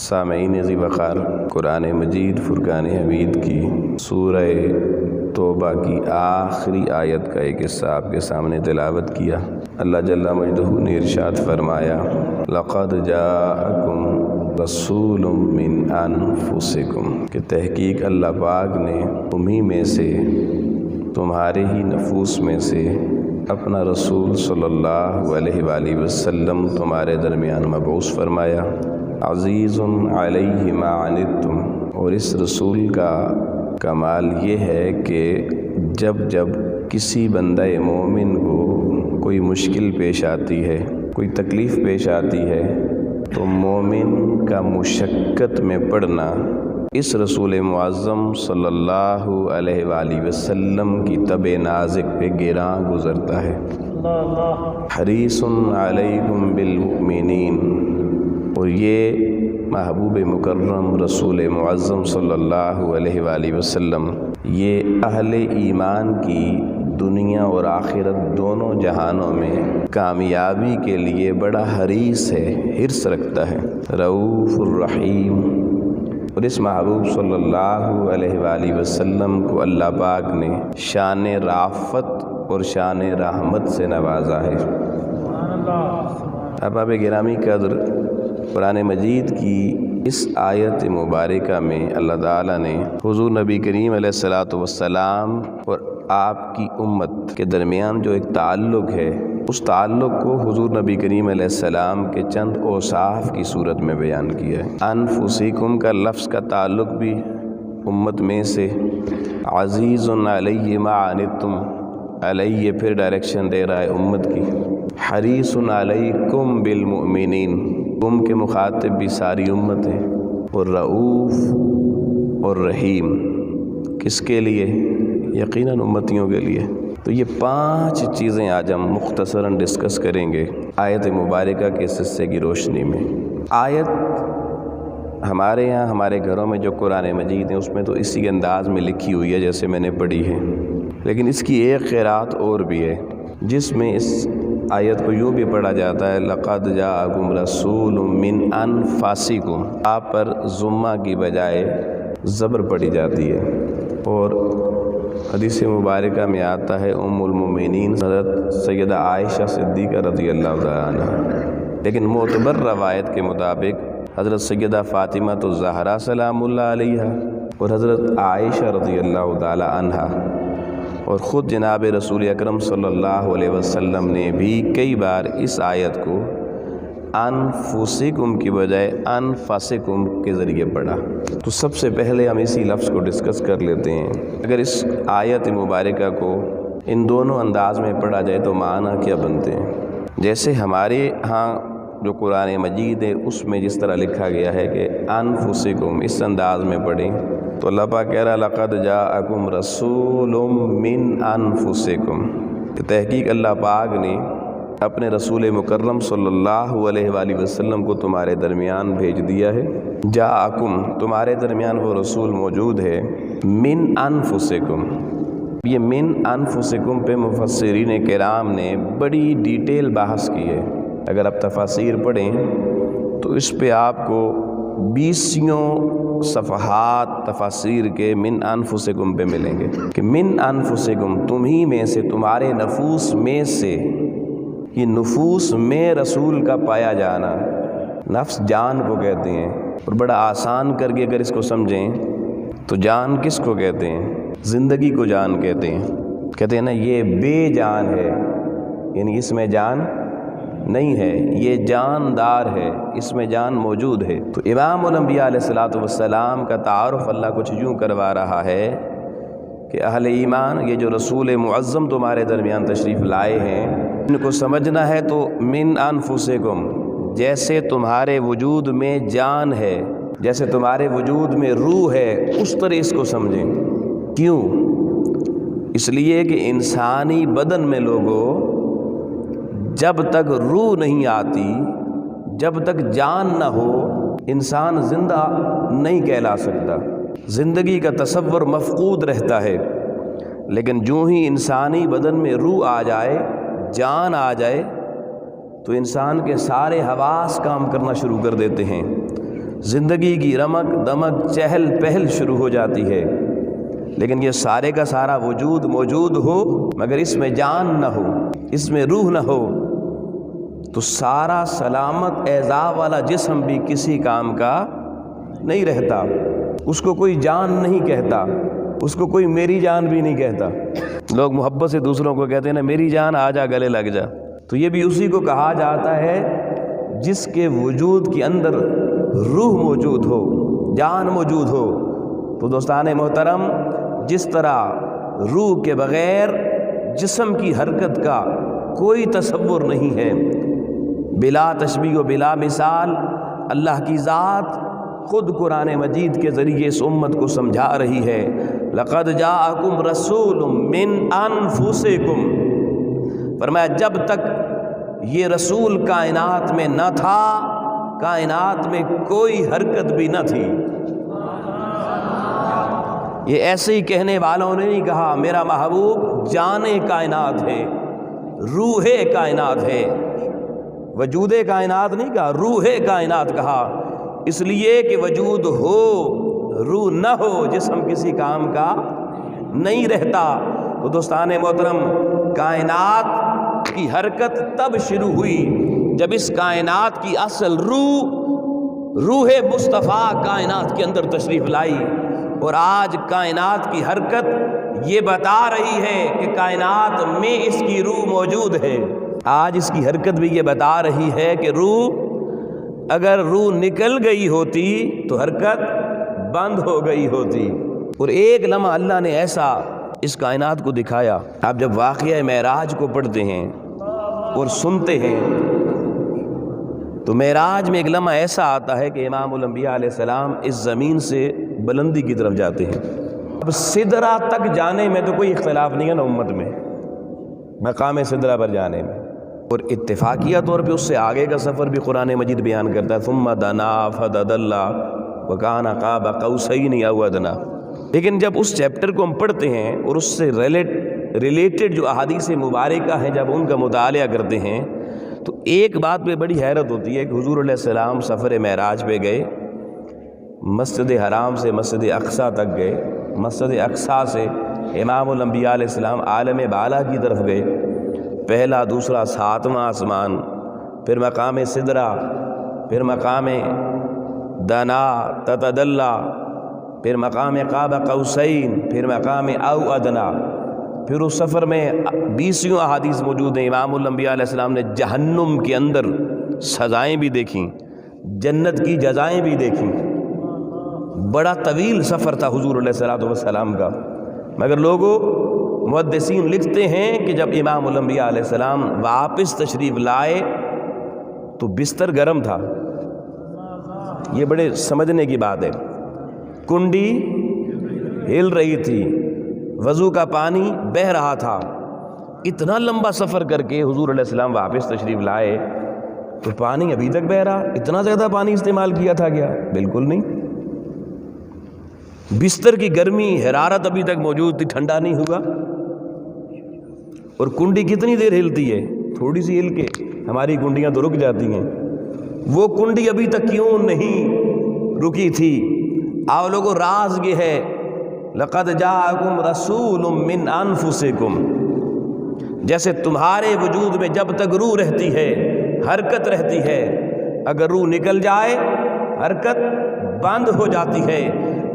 سامعین ذی وقار، قرآن مجید فرقان حمید کی سورہ توبہ کی آخری آیت کا ایک حصہ آپ کے سامنے تلاوت کیا۔ اللہ جل مجدہ نے ارشاد فرمایا، لقد جاءکم رسول من انفسکم، کہ تحقیق اللہ پاک نے تمہیں میں سے، تمہارے ہی نفوس میں سے اپنا رسول صلی اللہ علیہ وآلہ وسلم تمہارے درمیان مبعوث فرمایا۔ عزیز علیہ ما عنتم، اور اس رسول کا کمال یہ ہے کہ جب کسی بندہ مومن کو کوئی مشکل پیش آتی ہے، کوئی تکلیف پیش آتی ہے، تو مومن کا مشقت میں پڑنا اس رسول معظم صلی اللہ علیہ وآلہ وسلم کی طبع نازک پہ گراں گزرتا ہے۔ حریص علیکم بالمؤمنین، اور یہ محبوب مکرم رسول معظم صلی اللہ علیہ وآلہ وسلم یہ اہل ایمان کی دنیا اور آخرت دونوں جہانوں میں کامیابی کے لیے بڑا حریص ہے، حرص رکھتا ہے، رؤوف الرحیم۔ اور اس محبوب صلی اللہ علیہ وآلہ وسلم کو اللہ پاک نے شان رافت اور شان رحمت سے نوازا ہے۔ احباب گرامی قدر، قرآن مجید کی اس آیت مبارکہ میں اللہ تعالیٰ نے حضور نبی کریم علیہ الصلاۃ والسلام اور آپ کی امت کے درمیان جو ایک تعلق ہے، اس تعلق کو حضور نبی کریم علیہ السلام کے چند اوصاف کی صورت میں بیان کیا ہے۔ انفسکم کا لفظ کا تعلق بھی امت میں سے، عزیز علیہ ما عنتم، علیہ پھر ڈائریکشن دے رہا ہے امت کی، حریص علیکم بالمؤمنین، تم کے مخاطب بھی ساری امت ہے، اور رؤوف اور رحیم کس کے لیے؟ یقیناً امتیوں کے لیے۔ تو یہ 5 چیزیں آج ہم مختصراً ڈسکس کریں گے آیت مبارکہ کے اس حصے کی روشنی میں۔ آیت ہمارے یہاں ہمارے گھروں میں جو قرآن مجید ہیں اس میں تو اسی انداز میں لکھی ہوئی ہے جیسے میں نے پڑھی ہے، لیکن اس کی ایک قرأت اور بھی ہے جس میں اس آیت کو یوں بھی پڑھا جاتا ہے، لقد جاءکم رسول من انفسکم، آپ پر ضمہ کی بجائے زبر پڑھی جاتی ہے۔ اور حدیث مبارکہ میں آتا ہے ام المومنین حضرت سیدہ عائشہ صدیقہ رضی اللہ تعالیٰ عنہ، لیکن معتبر روایت کے مطابق حضرت سیدہ فاطمہ الزہرا سلام اللہ علیہ اور حضرت عائشہ رضی اللہ تعالیٰ عنہ اور خود جناب رسول اکرم صلی اللہ علیہ وسلم نے بھی کئی بار اس آیت کو انفسکم کی بجائے انفسکم کے ذریعے پڑھا۔ تو سب سے پہلے ہم اسی لفظ کو ڈسکس کر لیتے ہیں۔ اگر اس آیت مبارکہ کو ان دونوں انداز میں پڑھا جائے تو معنی کیا بنتے ہیں؟ جیسے ہمارے ہاں جو قرآن مجید ہے اس میں جس طرح لکھا گیا ہے کہ انفسکم، اس انداز میں پڑھیں تو اللہ پاک کہہ رہا لقد جاءکم رسول من انفسکم، کہ تحقیق اللہ پاک نے اپنے رسول مکرم صلی اللہ علیہ وآلہ وسلم کو تمہارے درمیان بھیج دیا ہے۔ جاءکم، تمہارے درمیان وہ رسول موجود ہے، من انفسکم۔ یہ من انفسکم پہ مفسرین کرام نے بڑی ڈیٹیل بحث کی ہے۔ اگر آپ تفاسیر پڑھیں تو اس پہ آپ کو 20 صفحات تفاسیر کے من انفسکم پہ ملیں گے کہ من انفسکم، تمہیں میں سے، تمہارے نفوس میں سے، یہ نفوس میں رسول کا پایا جانا، نفس جان کو کہتے ہیں، اور بڑا آسان کر کے اگر اس کو سمجھیں تو جان کس کو کہتے ہیں؟ زندگی کو جان کہتے ہیں۔ کہتے ہیں نا یہ بے جان ہے، یعنی اس میں جان نہیں ہے، یہ جاندار ہے، اس میں جان موجود ہے۔ تو امام الانبیاء علیہ الصلوۃ والسلام کا تعارف اللہ کچھ یوں کروا رہا ہے کہ اہل ایمان، یہ جو رسول معظم تمہارے درمیان تشریف لائے ہیں، ان کو سمجھنا ہے تو من انفسکم، جیسے تمہارے وجود میں جان ہے، جیسے تمہارے وجود میں روح ہے، اس طرح اس کو سمجھیں۔ کیوں؟ اس لیے کہ انسانی بدن میں لوگوں جب تک روح نہیں آتی، جب تک جان نہ ہو، انسان زندہ نہیں کہلا سکتا، زندگی کا تصور مفقود رہتا ہے۔ لیکن جو ہی انسانی بدن میں روح آ جائے، جان آ جائے، تو انسان کے سارے حواس کام کرنا شروع کر دیتے ہیں۔ زندگی کی رمق دمک چہل پہل شروع ہو جاتی ہے، لیکن یہ سارے کا سارا وجود موجود ہو مگر اس میں جان نہ ہو، اس میں روح نہ ہو، تو سارا سلامت اعضاء والا جسم بھی کسی کام کا نہیں رہتا، اس کو کوئی جان نہیں کہتا، اس کو کوئی میری جان بھی نہیں کہتا۔ لوگ محبت سے دوسروں کو کہتے ہیں نا میری جان آ جا گلے لگ جا، تو یہ بھی اسی کو کہا جاتا ہے جس کے وجود کے اندر روح موجود ہو، جان موجود ہو۔ تو دوستان محترم، جس طرح روح کے بغیر جسم کی حرکت کا کوئی تصور نہیں ہے، بلا تشبیہ و بلا مثال اللہ کی ذات خود قرآن مجید کے ذریعے اس امت کو سمجھا رہی ہے، لقد جاءکم رسول من انفسکم، فرمایا جب تک یہ رسول کائنات میں نہ تھا، کائنات میں کوئی حرکت بھی نہ تھی۔ یہ ایسے ہی کہنے والوں نے نہیں کہا میرا محبوب جان کائنات ہے، روح کائنات ہے، وجود کائنات نہیں کہا، روح کائنات کہا، اس لیے کہ وجود ہو روح نہ ہو جسم کسی کام کا نہیں رہتا۔ تو دوستان محترم، کائنات کی حرکت تب شروع ہوئی جب اس کائنات کی اصل روح مصطفیٰ کائنات کے اندر تشریف لائی، اور آج کائنات کی حرکت یہ بتا رہی ہے کہ کائنات میں اس کی روح موجود ہے۔ آج اس کی حرکت بھی یہ بتا رہی ہے کہ اگر روح نکل گئی ہوتی تو حرکت بند ہو گئی ہوتی، اور ایک لمحہ اللہ نے ایسا اس کائنات کو دکھایا۔ آپ جب واقعہ معراج کو پڑھتے ہیں اور سنتے ہیں تو معراج میں ایک لمحہ ایسا آتا ہے کہ امام الانبیاء علیہ السلام اس زمین سے بلندی کی طرف جاتے ہیں۔ اب سدرہ تک جانے میں تو کوئی اختلاف نہیں ہے نا امت میں، مقام سدرہ پر جانے میں، اور اتفاقیہ طور پہ اس سے آگے کا سفر بھی قرآن مجید بیان کرتا ہے، ثم دنا فتدلی وکان قاب قوسین او ادنی۔ لیکن جب اس چیپٹر کو ہم پڑھتے ہیں اور اس سے ریلیٹڈ جو احادیث مبارکہ ہیں جب ان کا مطالعہ کرتے ہیں تو ایک بات پہ بڑی حیرت ہوتی ہے کہ حضور علیہ السلام سفر معراج پہ گئے، مسجد حرام سے مسجد اقصیٰ تک گئے، مسجد اقصیٰ سے امام الانبیاء علیہ السلام عالم بالا کی طرف گئے، پہلا دوسرا ساتواں آسمان، پھر مقام سدرہ، پھر مقام دنا تتدلی، پھر مقام قاب قوسین، پھر مقام او ادنا۔ پھر اس سفر میں 20 احادیث موجود ہیں۔ امام الانبیاء علیہ السلام نے جہنم کے اندر سزائیں بھی دیکھیں، جنت کی جزائیں بھی دیکھیں۔ بڑا طویل سفر تھا حضور علیہ السلام کا، مگر لوگوں محدثین لکھتے ہیں کہ جب امام الانبیاء علیہ السلام واپس تشریف لائے تو بستر گرم تھا۔ یہ بڑے سمجھنے کی بات ہے، کنڈی ہل رہی تھی، وضو کا پانی بہہ رہا تھا۔ اتنا لمبا سفر کر کے حضور علیہ السلام واپس تشریف لائے تو پانی ابھی تک بہہ رہا۔ اتنا زیادہ پانی استعمال کیا تھا کیا؟ بالکل نہیں۔ بستر کی گرمی حرارت ابھی تک موجود تھی، ٹھنڈا نہیں ہوا۔ اور کنڈی کتنی دیر ہلتی ہے؟ تھوڑی سی ہل کے ہماری کنڈیاں تو رک جاتی ہیں، وہ کنڈی ابھی تک کیوں نہیں رکی تھی؟ آؤ لوگوں، راز یہ ہے، لقد جاءکم رسول من انفسکم، جیسے تمہارے وجود میں جب تک روح رہتی ہے حرکت رہتی ہے، اگر روح نکل جائے حرکت بند ہو جاتی ہے۔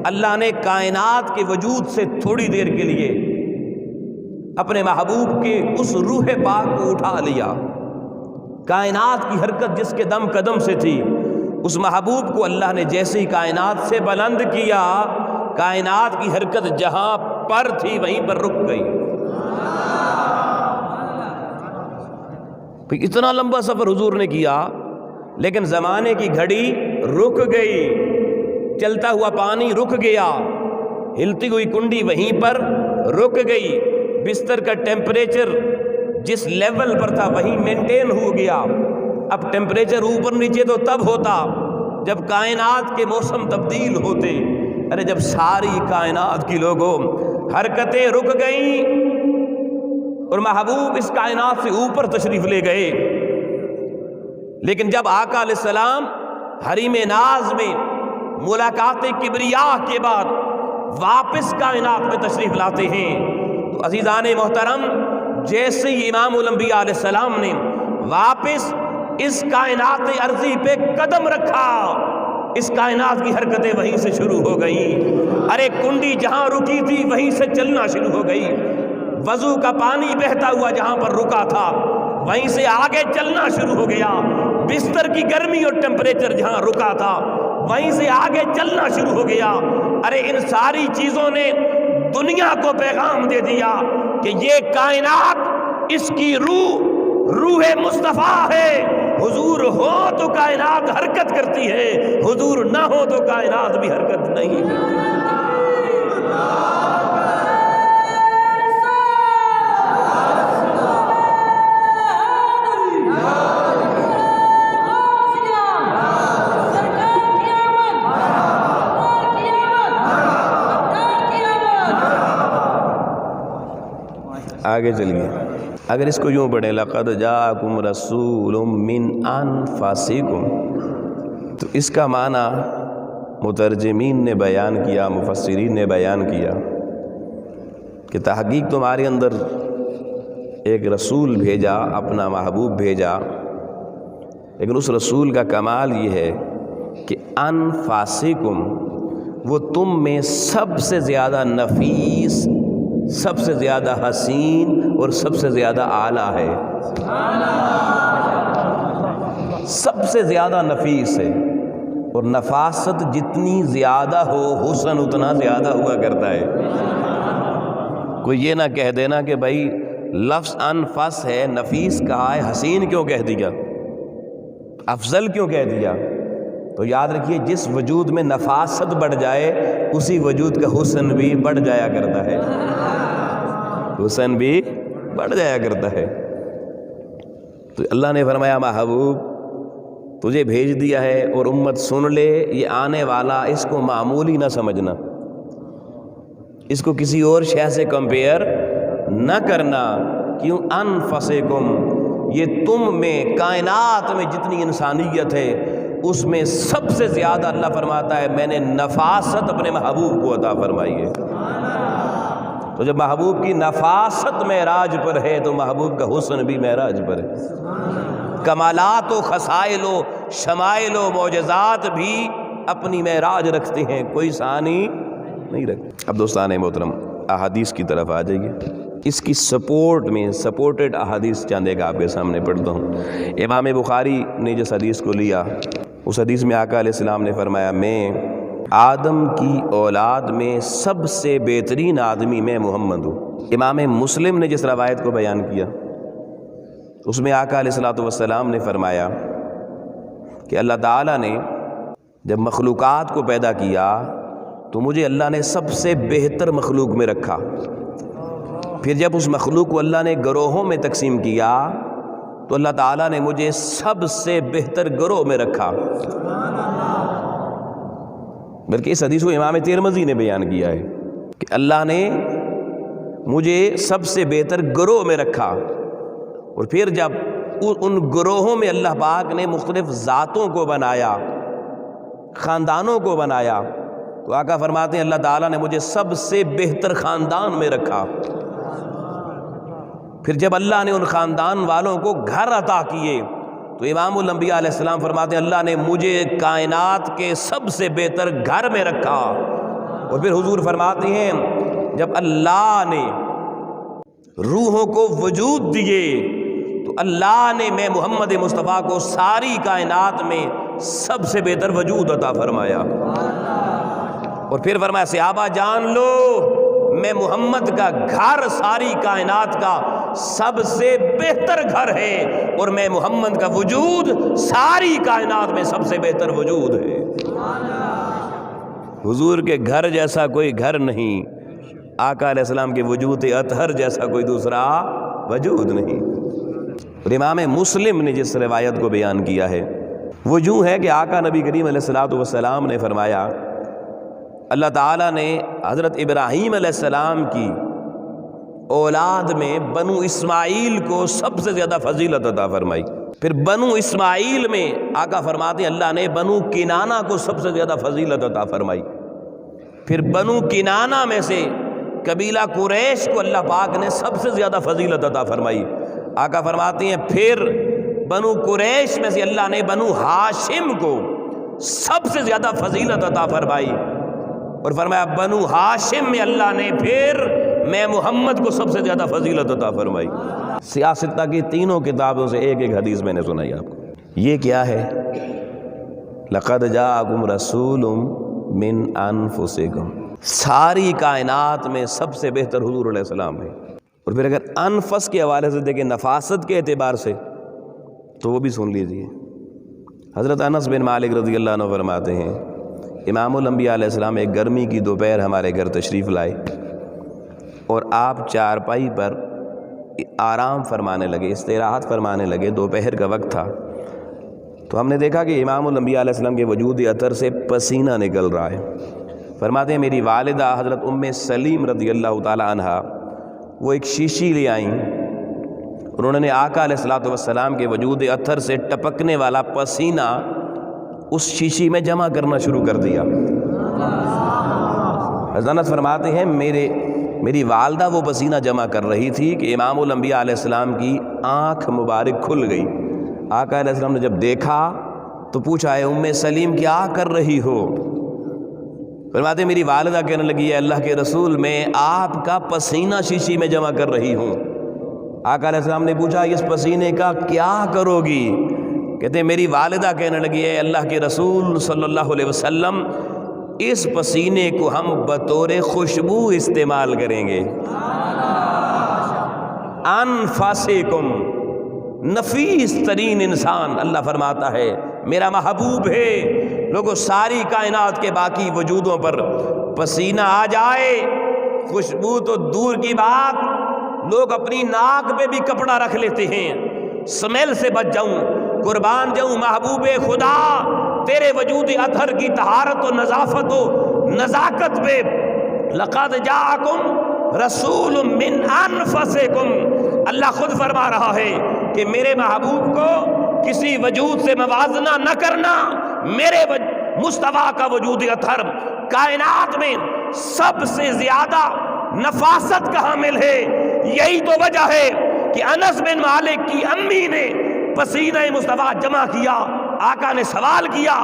اللہ نے کائنات کے وجود سے تھوڑی دیر کے لیے اپنے محبوب کے اس روح پاک کو اٹھا لیا۔ کائنات کی حرکت جس کے دم قدم سے تھی، اس محبوب کو اللہ نے جیسے ہی کائنات سے بلند کیا، کائنات کی حرکت جہاں پر تھی وہیں پر رک گئی۔ اتنا لمبا سفر حضور نے کیا، لیکن زمانے کی گھڑی رک گئی، چلتا ہوا پانی رک گیا، ہلتی ہوئی کنڈی وہیں پر رک گئی، بستر کا ٹیمپریچر جس لیول پر تھا وہیں مینٹین ہو گیا۔ اب ٹیمپریچر اوپر نیچے تو تب ہوتا جب کائنات کے موسم تبدیل ہوتے۔ ارے جب ساری کائنات کی لوگوں حرکتیں رک گئیں اور محبوب اس کائنات سے اوپر تشریف لے گئے، لیکن جب آقا علیہ السلام حریم ناز میں ملاقات کبریا کے بعد واپس کائنات میں تشریف لاتے ہیں، تو عزیزان محترم جیسے ہی امام الانبیاء علیہ السلام نے واپس اس کائنات ارضی پہ قدم رکھا، اس کائنات کی حرکتیں وہیں سے شروع ہو گئی۔ ارے کنڈی جہاں رکی تھی وہیں سے چلنا شروع ہو گئی، وضو کا پانی بہتا ہوا جہاں پر رکا تھا وہیں سے آگے چلنا شروع ہو گیا، بستر کی گرمی اور ٹیمپریچر جہاں رکا تھا وہیں سے آگے چلنا شروع ہو گیا۔ ارے ان ساری چیزوں نے دنیا کو پیغام دے دیا کہ یہ کائنات اس کی روح مصطفیٰ ہے، حضور ہو تو کائنات حرکت کرتی ہے، حضور نہ ہو تو کائنات بھی حرکت نہیں کرتی۔ آگے چلیے، اگر اس کو یوں پڑھیں لقد جاءکم رسول من انفسکم، تو اس کا معنی مترجمین نے بیان کیا، مفسرین نے بیان کیا کہ تحقیق تمہارے اندر ایک رسول بھیجا، اپنا محبوب بھیجا، لیکن اس رسول کا کمال یہ ہے کہ انفسکم، وہ تم میں سب سے زیادہ نفیس، سب سے زیادہ حسین اور سب سے زیادہ اعلیٰ ہے، سب سے زیادہ نفیس ہے، اور نفاست جتنی زیادہ ہو حسن اتنا زیادہ ہوا کرتا ہے۔ کوئی یہ نہ کہہ دینا کہ بھائی لفظ انفس ہے، نفیس کہا ہے، حسین کیوں کہہ دیا، افضل کیوں کہہ دیا؟ تو یاد رکھیے جس وجود میں نفاست بڑھ جائے اسی وجود کا حسن بھی بڑھ جایا کرتا ہے، حسن بھی بڑھ جایا کرتا ہے۔ تو اللہ نے فرمایا محبوب تجھے بھیج دیا ہے، اور امت سن لے، یہ آنے والا اس کو معمولی نہ سمجھنا، اس کو کسی اور شے سے کمپیئر نہ کرنا۔ کیوں؟ انفسکم، یہ تم میں، کائنات میں جتنی انسانیت ہے اس میں سب سے زیادہ اللہ فرماتا ہے میں نے نفاست اپنے محبوب کو عطا فرمائی ہے۔ تو جب محبوب کی نفاست معراج پر ہے تو محبوب کا حسن بھی معراج پر ہے، کمالات و خصائل و شمائل و معجزات بھی اپنی معراج رکھتے ہیں، کوئی ثانی نہیں رکھتے۔ اب دوستان محترم احادیث کی طرف آ جائیے، اس کی سپورٹ میں سپورٹڈ احادیث چند ایک آپ کے سامنے پڑھتا ہوں۔ امام بخاری نے جس حدیث کو لیا اس حدیث میں آقا علیہ السلام نے فرمایا میں آدم کی اولاد میں سب سے بہترین آدمی میں محمد ہوں۔ امام مسلم نے جس روایت کو بیان کیا اس میں آقا علیہ السلام نے فرمایا کہ اللہ تعالیٰ نے جب مخلوقات کو پیدا کیا تو مجھے اللہ نے سب سے بہتر مخلوق میں رکھا، پھر جب اس مخلوق کو اللہ نے گروہوں میں تقسیم کیا تو اللہ تعالیٰ نے مجھے سب سے بہتر گروہ میں رکھا۔ بلکہ اس حدیث کو امام ترمذی نے بیان کیا ہے کہ اللہ نے مجھے سب سے بہتر گروہ میں رکھا، اور پھر جب ان گروہوں میں اللہ پاک نے مختلف ذاتوں کو بنایا، خاندانوں کو بنایا، تو آقا فرماتے ہیں اللہ تعالیٰ نے مجھے سب سے بہتر خاندان میں رکھا۔ پھر جب اللہ نے ان خاندان والوں کو گھر عطا کیے تو امام الانبیاء علیہ السلام فرماتے ہیں اللہ نے مجھے کائنات کے سب سے بہتر گھر میں رکھا۔ اور پھر حضور فرماتے ہیں جب اللہ نے روحوں کو وجود دیے تو اللہ نے میں محمد مصطفیٰ کو ساری کائنات میں سب سے بہتر وجود عطا فرمایا۔ اور پھر فرمایا صحابہ جان لو میں محمد کا گھر ساری کائنات کا سب سے بہتر گھر ہے، اور میں محمد کا وجود ساری کائنات میں سب سے بہتر وجود ہے۔ حضور کے گھر جیسا کوئی گھر نہیں، آقا علیہ السلام کے وجود اطہر جیسا کوئی دوسرا وجود نہیں۔ اور امام مسلم نے جس روایت کو بیان کیا ہے وہ یوں ہے کہ آقا نبی کریم علیہ السلام نے فرمایا اللہ تعالیٰ نے حضرت ابراہیم علیہ السلام کی اولاد میں بنو اسماعیل کو سب سے زیادہ فضیلت عطا فرمائی. پھر بنو اسماعیل میں آقا فرماتے ہیں اللہ نے بنو کنانہ کو سب سے زیادہ فضیلت عطا فرمائی. پھر بنو کنانہ میں سے قبیلہ قریش کو اللہ پاک نے سب سے زیادہ فضیلت عطا فرمائی. آقا فرماتے ہیں پھر بنو قریش میں سے اللہ نے بنو ہاشم کو سب سے زیادہ فضیلت عطا فرمائی. اور فرمایا بنو ہاشم میں اللہ نے پھر میں محمد کو سب سے زیادہ فضیلت عطا فرمائی. سیاستہ کی تینوں کتابوں سے ایک ایک حدیث میں نے سنائی آپ کو. یہ کیا ہے؟ لقد جاءکم رسول من انفسکم. ساری کائنات میں سب سے بہتر حضور علیہ السلام ہے. اور پھر اگر انفس کے حوالے سے دیکھیں نفاست کے اعتبار سے تو وہ بھی سن لیجئے. حضرت انس بن مالک رضی اللہ عنہ فرماتے ہیں امام الانبیاء علیہ السلام ایک گرمی کی دوپہر ہمارے گھر تشریف لائے اور آپ چارپائی پر آرام فرمانے لگے، استراحت فرمانے لگے. دوپہر کا وقت تھا تو ہم نے دیکھا کہ امام الانبیاء علیہ السلام کے وجود اطہر سے پسینہ نکل رہا ہے. فرماتے ہیں میری والدہ حضرت ام سلیم رضی اللہ تعالی عنہ وہ ایک شیشی لے آئیں اور انہوں نے آقا علیہ الصلوۃ والسلام کے وجود اطہر سے ٹپکنے والا پسینہ اس شیشی میں جمع کرنا شروع کر دیا. حضرت انس فرماتے ہیں میری والدہ وہ پسینہ جمع کر رہی تھی کہ امام الانبیاء علیہ السلام کی آنکھ مبارک کھل گئی. آقا علیہ السلام نے جب دیکھا تو پوچھا اے ام سلیم کیا کر رہی ہو؟ فرماتے میری والدہ کہنے لگی ہے اللہ کے رسول میں آپ کا پسینہ شیشی میں جمع کر رہی ہوں. آقا علیہ السلام نے پوچھا اس پسینے کا کیا کرو گی؟ کہتے ہیں میری والدہ کہنے لگی ہے اللہ کے رسول صلی اللہ علیہ وسلم اس پسینے کو ہم بطور خوشبو استعمال کریں گے. انفاسکم، نفیس ترین انسان اللہ فرماتا ہے میرا محبوب ہے. لوگوں ساری کائنات کے باقی وجودوں پر پسینہ آ جائے خوشبو تو دور کی بات، لوگ اپنی ناک پہ بھی کپڑا رکھ لیتے ہیں سمیل سے بچ جاؤں. قربان جاؤں محبوب خدا تیرے وجود اطہر کی طہارت و نظافت و نزاکت پہ لقد جاءکم رسول من انفسکم. اللہ خود فرما رہا ہے کہ میرے محبوب کو کسی وجود سے موازنہ نہ کرنا. میرے مصطفیٰ کا وجود اطہر کائنات میں سب سے زیادہ نفاست کا حامل ہے. یہی تو وجہ ہے کہ انس بن مالک کی امی نے پسینہ مصطفیٰ جمع کیا. آقا نے سوال کیا،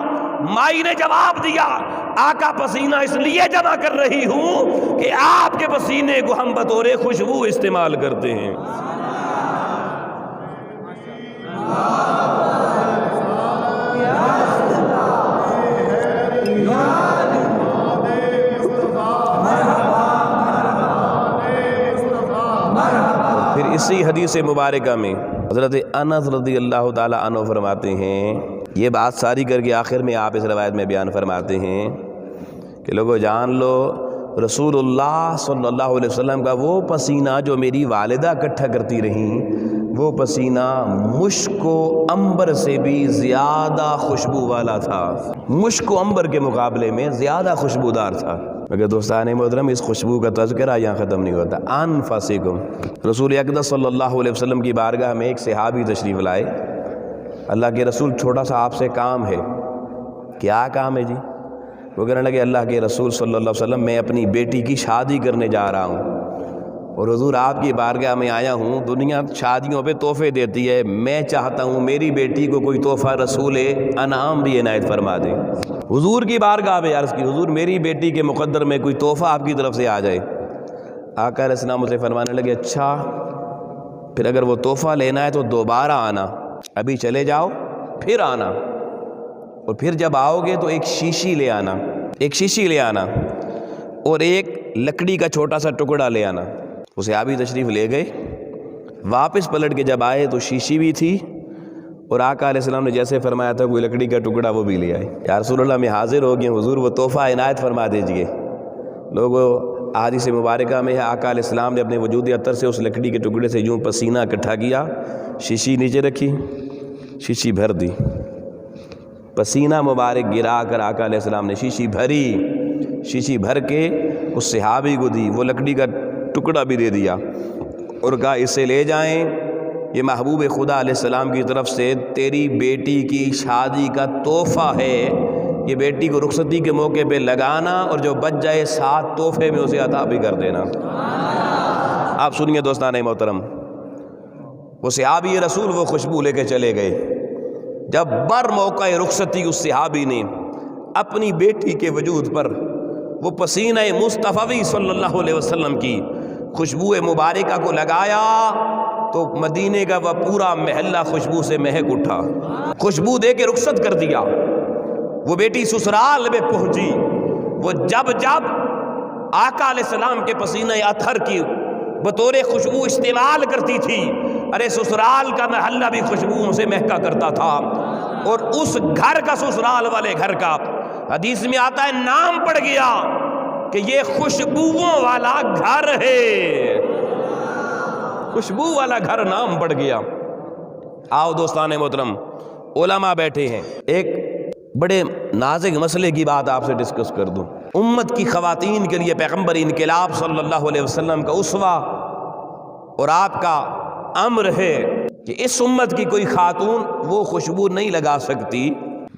مائی نے جواب دیا آقا پسینہ اس لیے جمع کر رہی ہوں کہ آپ کے پسینے کو ہم بطور خوشبو استعمال کرتے ہیں. پھر اسی حدیث مبارکہ میں حضرت انس رضی اللہ تعالی عنہ فرماتے ہیں یہ بات ساری کر کے آخر میں آپ اس روایت میں بیان فرماتے ہیں کہ لوگوں جان لو رسول اللہ صلی اللہ علیہ وسلم کا وہ پسینہ جو میری والدہ اکٹھا کرتی رہیں وہ پسینہ مشک و عنبر سے بھی زیادہ خوشبو والا تھا. مشک و عنبر کے مقابلے میں زیادہ خوشبودار تھا. مگر دوستان محترم اس خوشبو کا تذکرہ یہاں ختم نہیں ہوتا. انفاسکم. رسول اقدس صلی اللہ علیہ وسلم کی بارگاہ میں ایک صحابی تشریف لائے. اللہ کے رسول چھوٹا سا آپ سے کام ہے. کیا کام ہے جی؟ وہ کہنے لگے اللہ کے رسول صلی اللہ علیہ وسلم میں اپنی بیٹی کی شادی کرنے جا رہا ہوں اور حضور آپ کی بارگاہ میں آیا ہوں. دنیا شادیوں پہ تحفے دیتی ہے، میں چاہتا ہوں میری بیٹی کو کوئی تحفہ رسول انعام بھی عنایت فرما دیں. حضور کی بارگاہ میں عرض کی حضور میری بیٹی کے مقدر میں کوئی تحفہ آپ کی طرف سے آ جائے. آقا علیہ السلام اسے فرمانے لگے اچھا پھر اگر وہ تحفہ لینا ہے تو دوبارہ آنا، ابھی چلے جاؤ پھر آنا، اور پھر جب آؤ گے تو ایک شیشی لے آنا، ایک شیشی لے آنا اور ایک لکڑی کا چھوٹا سا ٹکڑا لے آنا. اسے آبی تشریف لے گئے. واپس پلٹ کے جب آئے تو شیشی بھی تھی اور آقا علیہ السلام نے جیسے فرمایا تھا کوئی لکڑی کا ٹکڑا وہ بھی لے آئے. یا رسول اللہ میں حاضر ہو گئے حضور وہ تحفہ عنایت فرما دیجئے. لوگوں حدیث مبارکہ میں ہے آقا علیہ السلام نے اپنے وجود اطہر سے اس لکڑی کے ٹکڑے سے یوں پسینہ اکٹھا کیا، شیشی نیچے رکھی، شیشی بھر دی، پسینہ مبارک گرا کر آقا علیہ السلام نے شیشی بھری، شیشی بھر کے اس صحابی کو دی، وہ لکڑی کا ٹکڑا بھی دے دیا. اور کہا اسے لے جائیں، یہ محبوب خدا علیہ السلام کی طرف سے تیری بیٹی کی شادی کا تحفہ ہے، یہ بیٹی کو رخصتی کے موقع پہ لگانا اور جو بچ جائے ساتھ تحفے میں اسے عطا بھی کر دینا۔ آپ سنیے دوستان محترم، وہ صحابی رسول وہ خوشبو لے کے چلے گئے۔ جب بر موقع رخصتی اس صحابی نے اپنی بیٹی کے وجود پر وہ پسینہ مصطفی صلی اللہ علیہ وسلم کی خوشبو مبارکہ کو لگایا تو مدینے کا وہ پورا محلہ خوشبو سے مہک اٹھا۔ خوشبو دے کے رخصت کر دیا۔ وہ بیٹی سسرال میں پہنچی، وہ جب آقا علیہ السلام کے پسینہ اطہر کی بطور خوشبو استعمال کرتی تھی، ارے سسرال کا محلہ بھی خوشبوؤں سے مہکا کرتا تھا۔ اور اس گھر کا، سسرال والے گھر کا، حدیث میں آتا ہے نام پڑ گیا کہ یہ خوشبوؤں والا گھر ہے، خوشبو والا گھر نام پڑ گیا۔ آؤ دوستان محترم، علماء بیٹھے ہیں، ایک بڑے نازک مسئلے کی بات آپ سے ڈسکس کر دوں۔ امت کی خواتین کے لیے پیغمبر انقلاب صلی اللہ علیہ وسلم کا اسوہ اور آپ کا امر ہے کہ اس امت کی کوئی خاتون وہ خوشبو نہیں لگا سکتی،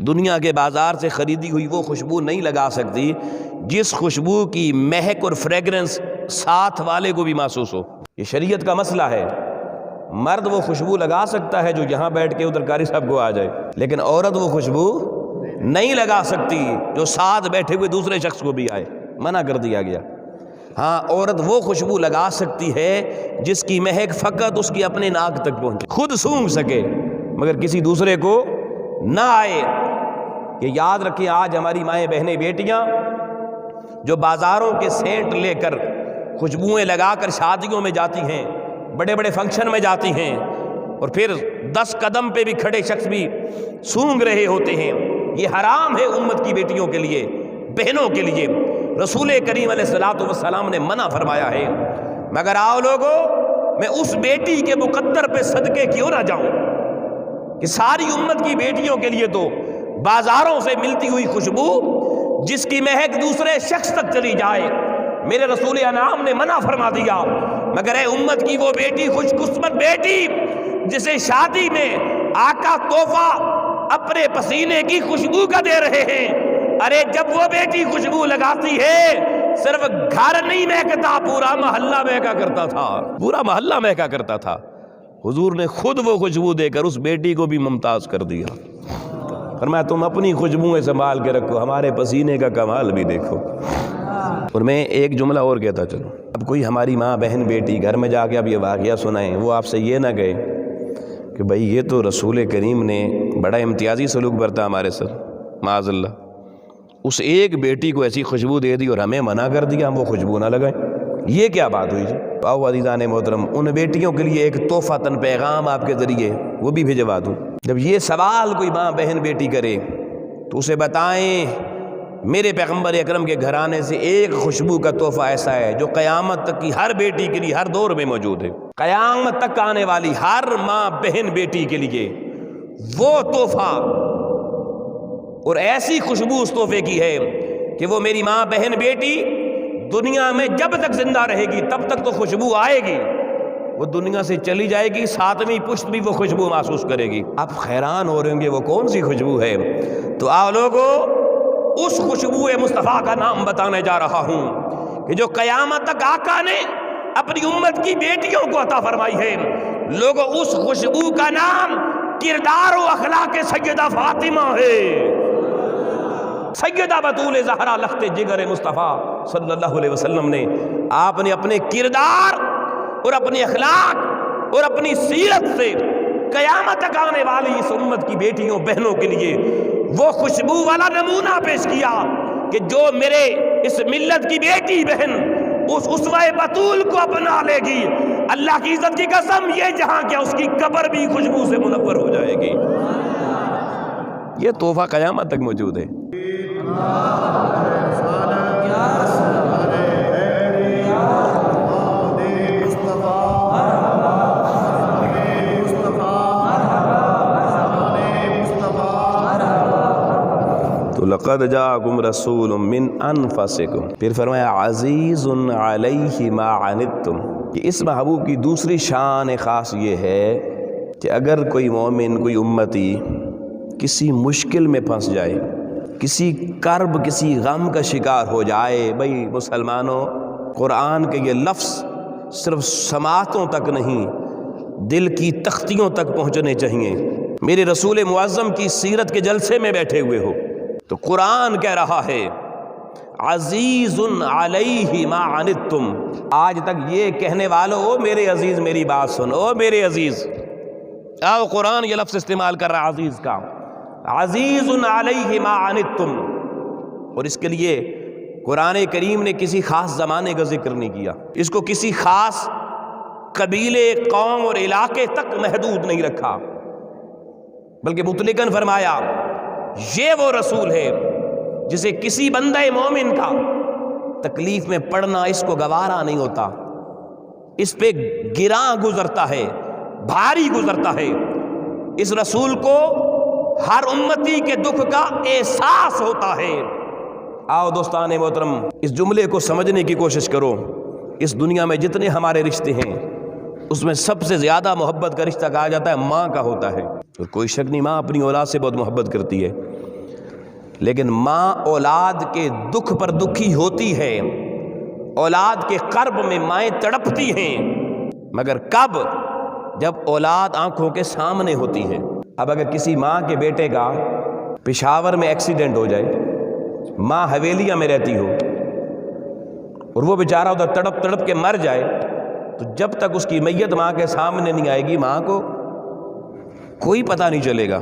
دنیا کے بازار سے خریدی ہوئی وہ خوشبو نہیں لگا سکتی جس خوشبو کی مہک اور فریگرنس ساتھ والے کو بھی محسوس ہو۔ یہ شریعت کا مسئلہ ہے۔ مرد وہ خوشبو لگا سکتا ہے جو یہاں بیٹھ کے ادھر قاری صاحب کو آ جائے، لیکن عورت وہ خوشبو نہیں لگا سکتی جو ساتھ بیٹھے ہوئے دوسرے شخص کو بھی آئے، منع کر دیا گیا۔ ہاں، عورت وہ خوشبو لگا سکتی ہے جس کی مہک فقط اس کی اپنے ناک تک پہنچے، خود سونگھ سکے مگر کسی دوسرے کو نہ آئے۔ یہ یاد رکھیں، آج ہماری مائیں بہنیں بیٹیاں جو بازاروں کے سینٹ لے کر خوشبوئیں لگا کر شادیوں میں جاتی ہیں، بڑے بڑے فنکشن میں جاتی ہیں، اور پھر 10 قدم پہ بھی کھڑے شخص بھی سونگھ رہے ہوتے ہیں، یہ حرام ہے امت کی بیٹیوں کے لیے، بہنوں کے لیے۔ رسول کریم علیہ السلام نے منع فرمایا ہے۔ مگر آؤ لوگو، میں اس بیٹی کے مقدر پہ صدقے کیوں نہ جاؤں کہ ساری امت کی بیٹیوں کے لیے تو بازاروں سے ملتی ہوئی خوشبو جس کی مہک دوسرے شخص تک چلی جائے، میرے رسول انعام نے منع فرما دیا۔ مگر اے امت کی وہ بیٹی، خوش قسمت بیٹی جسے شادی میں آقا تحفہ اپنے پسینے کی خوشبو کا دے رہے ہیں، ارے جب وہ بیٹی خوشبو لگاتی ہے صرف گھر نہیں مہکتا، پورا محلہ مہکا کرتا تھا، پورا محلہ مہکا کرتا تھا۔ حضور نے خود وہ خوشبو دے کر اس بیٹی کو بھی ممتاز کر دیا، فرمایا تم اپنی خوشبوئیں سنبھال کے رکھو، ہمارے پسینے کا کمال بھی دیکھو۔ اور میں ایک جملہ اور کہتا چلوں، اب کوئی ہماری ماں بہن بیٹی گھر میں جا کے اب یہ واقعہ سنائیں، وہ آپ سے یہ نہ کہے کہ بھائی یہ تو رسول کریم نے بڑا امتیازی سلوک برتا ہمارے سر، معاذ اللہ، اس ایک بیٹی کو ایسی خوشبو دے دی اور ہمیں منع کر دیا ہم وہ خوشبو نہ لگائیں، یہ کیا بات ہوئی جی؟ آؤ عزیزان محترم، ان بیٹیوں کے لیے ایک تحفۃً پیغام آپ کے ذریعے وہ بھی بھجوا دوں۔ جب یہ سوال کوئی ماں بہن بیٹی کرے تو اسے بتائیں میرے پیغمبر اکرم کے گھرانے سے ایک خوشبو کا تحفہ ایسا ہے جو قیامت تک کی ہر بیٹی کے لیے ہر دور میں موجود ہے، قیامت تک آنے والی ہر ماں بہن بیٹی کے لیے وہ تحفہ اور ایسی خوشبو اس تحفے کی ہے کہ وہ میری ماں بہن بیٹی دنیا میں جب تک زندہ رہے گی تب تک تو خوشبو آئے گی، وہ دنیا سے چلی جائے گی 7ویں پشت بھی وہ خوشبو محسوس کرے گی۔ آپ حیران ہو رہے ہوں گے وہ کون سی خوشبو ہے؟ تو آؤ لوگو، اس خوشبو مصطفیٰ کا نام بتانے جا رہا ہوں کہ جو قیامت تک آقا نے اپنی امت کی بیٹیوں کو عطا فرمائی ہے۔ لوگو، اس خوشبو کا نام کردار و اخلاق سیدہ فاطمہ ہے، سیدہ بطول زہرا لخت جگر مصطفیٰ صلی اللہ علیہ وسلم نے، آپ نے اپنے کردار اور اپنے اخلاق اور اپنی سیرت سے قیامت تک آنے والی اس امت کی بیٹیوں بہنوں کے لیے وہ خوشبو والا نمونہ پیش کیا کہ جو میرے اس ملت کی بیٹی بہن اس اسوہ بطول کو اپنا لے گی، اللہ کی عزت کی قسم یہ جہاں کیا اس کی قبر بھی خوشبو سے منور ہو جائے گی۔ یہ تحفہ قیامت تک موجود ہے۔ تو لقد جاءکم رسول من انفسکم، پھر فرمایا عزیز علیہ ما عنتم، کہ اس محبوب کی دوسری شان خاص یہ ہے کہ اگر کوئی مومن، کوئی امتی کسی مشکل میں پھنس جائے، کسی کرب، کسی غم کا شکار ہو جائے، بھئی مسلمانوں، قرآن کے یہ لفظ صرف سماعتوں تک نہیں، دل کی تختیوں تک پہنچنے چاہیے۔ میرے رسول معظم کی سیرت کے جلسے میں بیٹھے ہوئے ہو تو قرآن کہہ رہا ہے عزیز علیہ ما عنتم، آج تک یہ کہنے والوں، او میرے عزیز میری بات سن، او میرے عزیز، آؤ قرآن یہ لفظ استعمال کر رہا عزیز کا، عزیز علیہ ما عنتم، اور اس کے لیے قرآن کریم نے کسی خاص زمانے کا ذکر نہیں کیا، اس کو کسی خاص قبیلے، قوم اور علاقے تک محدود نہیں رکھا، بلکہ مطلقاً فرمایا یہ وہ رسول ہے جسے کسی بندہ مومن کا تکلیف میں پڑنا اس کو گوارا نہیں ہوتا، اس پہ گراں گزرتا ہے، بھاری گزرتا ہے، اس رسول کو ہر امتی کے دکھ کا احساس ہوتا ہے۔ آؤ دوستان محترم، اس جملے کو سمجھنے کی کوشش کرو۔ اس دنیا میں جتنے ہمارے رشتے ہیں اس میں سب سے زیادہ محبت کا رشتہ کہا جاتا ہے ماں کا ہوتا ہے، اور کوئی شک نہیں ماں اپنی اولاد سے بہت محبت کرتی ہے، لیکن ماں اولاد کے دکھ پر دکھی ہوتی ہے، اولاد کے کرب میں مائیں تڑپتی ہیں، مگر کب؟ جب اولاد آنکھوں کے سامنے ہوتی ہے۔ اب اگر کسی ماں کے بیٹے کا پشاور میں ایکسیڈنٹ ہو جائے، ماں حویلیہ میں رہتی ہو اور وہ بیچارہ ادھر تڑپ تڑپ کے مر جائے، تو جب تک اس کی میت ماں کے سامنے نہیں آئے گی ماں کو کوئی پتہ نہیں چلے گا،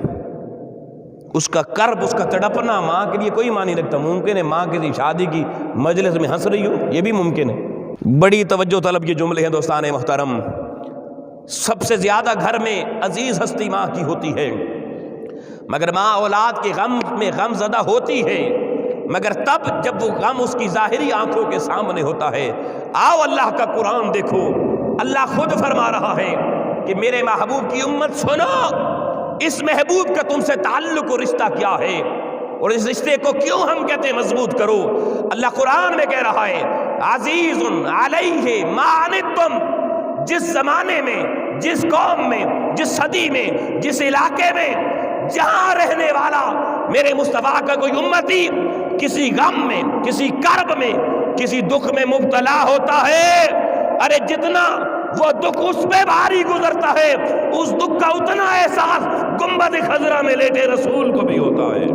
اس کا کرب، اس کا تڑپنا ماں کے لیے کوئی معنی رکھتا۔ ممکن ہے ماں کسی شادی کی مجلس میں ہنس رہی ہو، یہ بھی ممکن ہے۔ بڑی توجہ طلب یہ جملے ہیں دوستان محترم۔ سب سے زیادہ گھر میں عزیز ہستی ماں کی ہوتی ہے، مگر ماں اولاد کے غم میں غم زدہ ہوتی ہے، مگر تب جب وہ غم اس کی ظاہری آنکھوں کے سامنے ہوتا ہے۔ آؤ اللہ کا قرآن دیکھو، اللہ خود فرما رہا ہے کہ میرے محبوب کی امت سنو، اس محبوب کا تم سے تعلق و رشتہ کیا ہے، اور اس رشتے کو کیوں ہم کہتے ہیں مضبوط کرو۔ اللہ قرآن میں کہہ رہا ہے عزیز علیہ ما عنتم، جس زمانے میں، جس قوم میں، جس صدی میں، جس علاقے میں، جہاں رہنے والا میرے مصطفیٰ کا کوئی امتی کسی غم میں، کسی کرب میں، کسی دکھ میں مبتلا ہوتا ہے، ارے جتنا وہ دکھ اس پہ بھاری گزرتا ہے، اس دکھ کا اتنا احساس گنبد خضرا میں لیٹے رسول کو بھی ہوتا ہے۔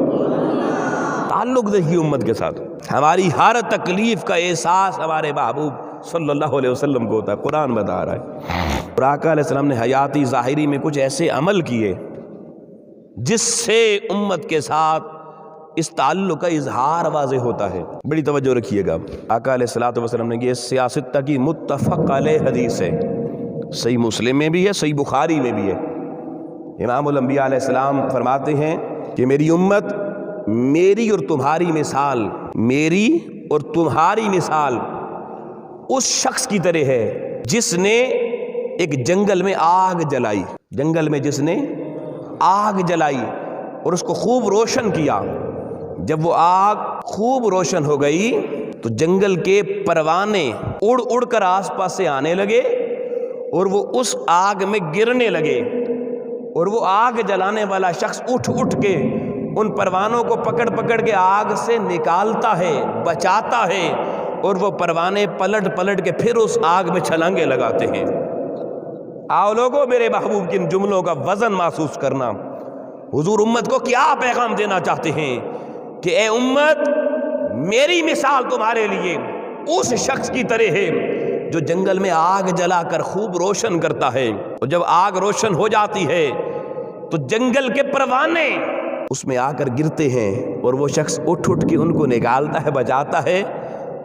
تعلق دیکھیے امت کے ساتھ، ہماری ہر تکلیف کا احساس ہمارے محبوب صلی اللہ علیہ وسلم کو ہوتا ہے۔ قرآن بتا رہا ہے، اور آقا علیہ السلام نے حیاتی ظاہری میں کچھ ایسے عمل کیے جس سے امت کے ساتھ اس تعلق کا اظہار واضح ہوتا ہے۔ بڑی توجہ رکھیے گا، آقا علیہ الصلوۃ والسلام نے یہ سیاست کی متفق علیہ حدیث ہے، صحیح مسلم میں بھی ہے، صحیح بخاری میں بھی ہے۔ امام الانبیاء علیہ السلام فرماتے ہیں کہ میری امت میری اور تمہاری مثال، میری اور تمہاری مثال اس شخص کی طرح ہے جس نے ایک جنگل میں آگ جلائی، جنگل میں جس نے آگ جلائی اور اس کو خوب روشن کیا۔ جب وہ آگ خوب روشن ہو گئی تو جنگل کے پروانے اڑ اڑ کر آس پاس سے آنے لگے اور وہ اس آگ میں گرنے لگے، اور وہ آگ جلانے والا شخص اٹھ اٹھ کے ان پروانوں کو پکڑ پکڑ کے آگ سے نکالتا ہے، بچاتا ہے، اور وہ پروانے پلٹ پلٹ کے پھر اس آگ میں چھلانگے لگاتے ہیں۔ آؤ لوگوں، میرے محبوب کے ان جملوں کا وزن محسوس کرنا۔ حضور امت کو کیا پیغام دینا چاہتے ہیں کہ اے امت، میری مثال تمہارے لیے اس شخص کی طرح ہے جو جنگل میں آگ جلا کر خوب روشن کرتا ہے، اور جب آگ روشن ہو جاتی ہے تو جنگل کے پروانے اس میں آ کر گرتے ہیں، اور وہ شخص اٹھ اٹھ کے ان کو نکالتا ہے، بچاتا ہے،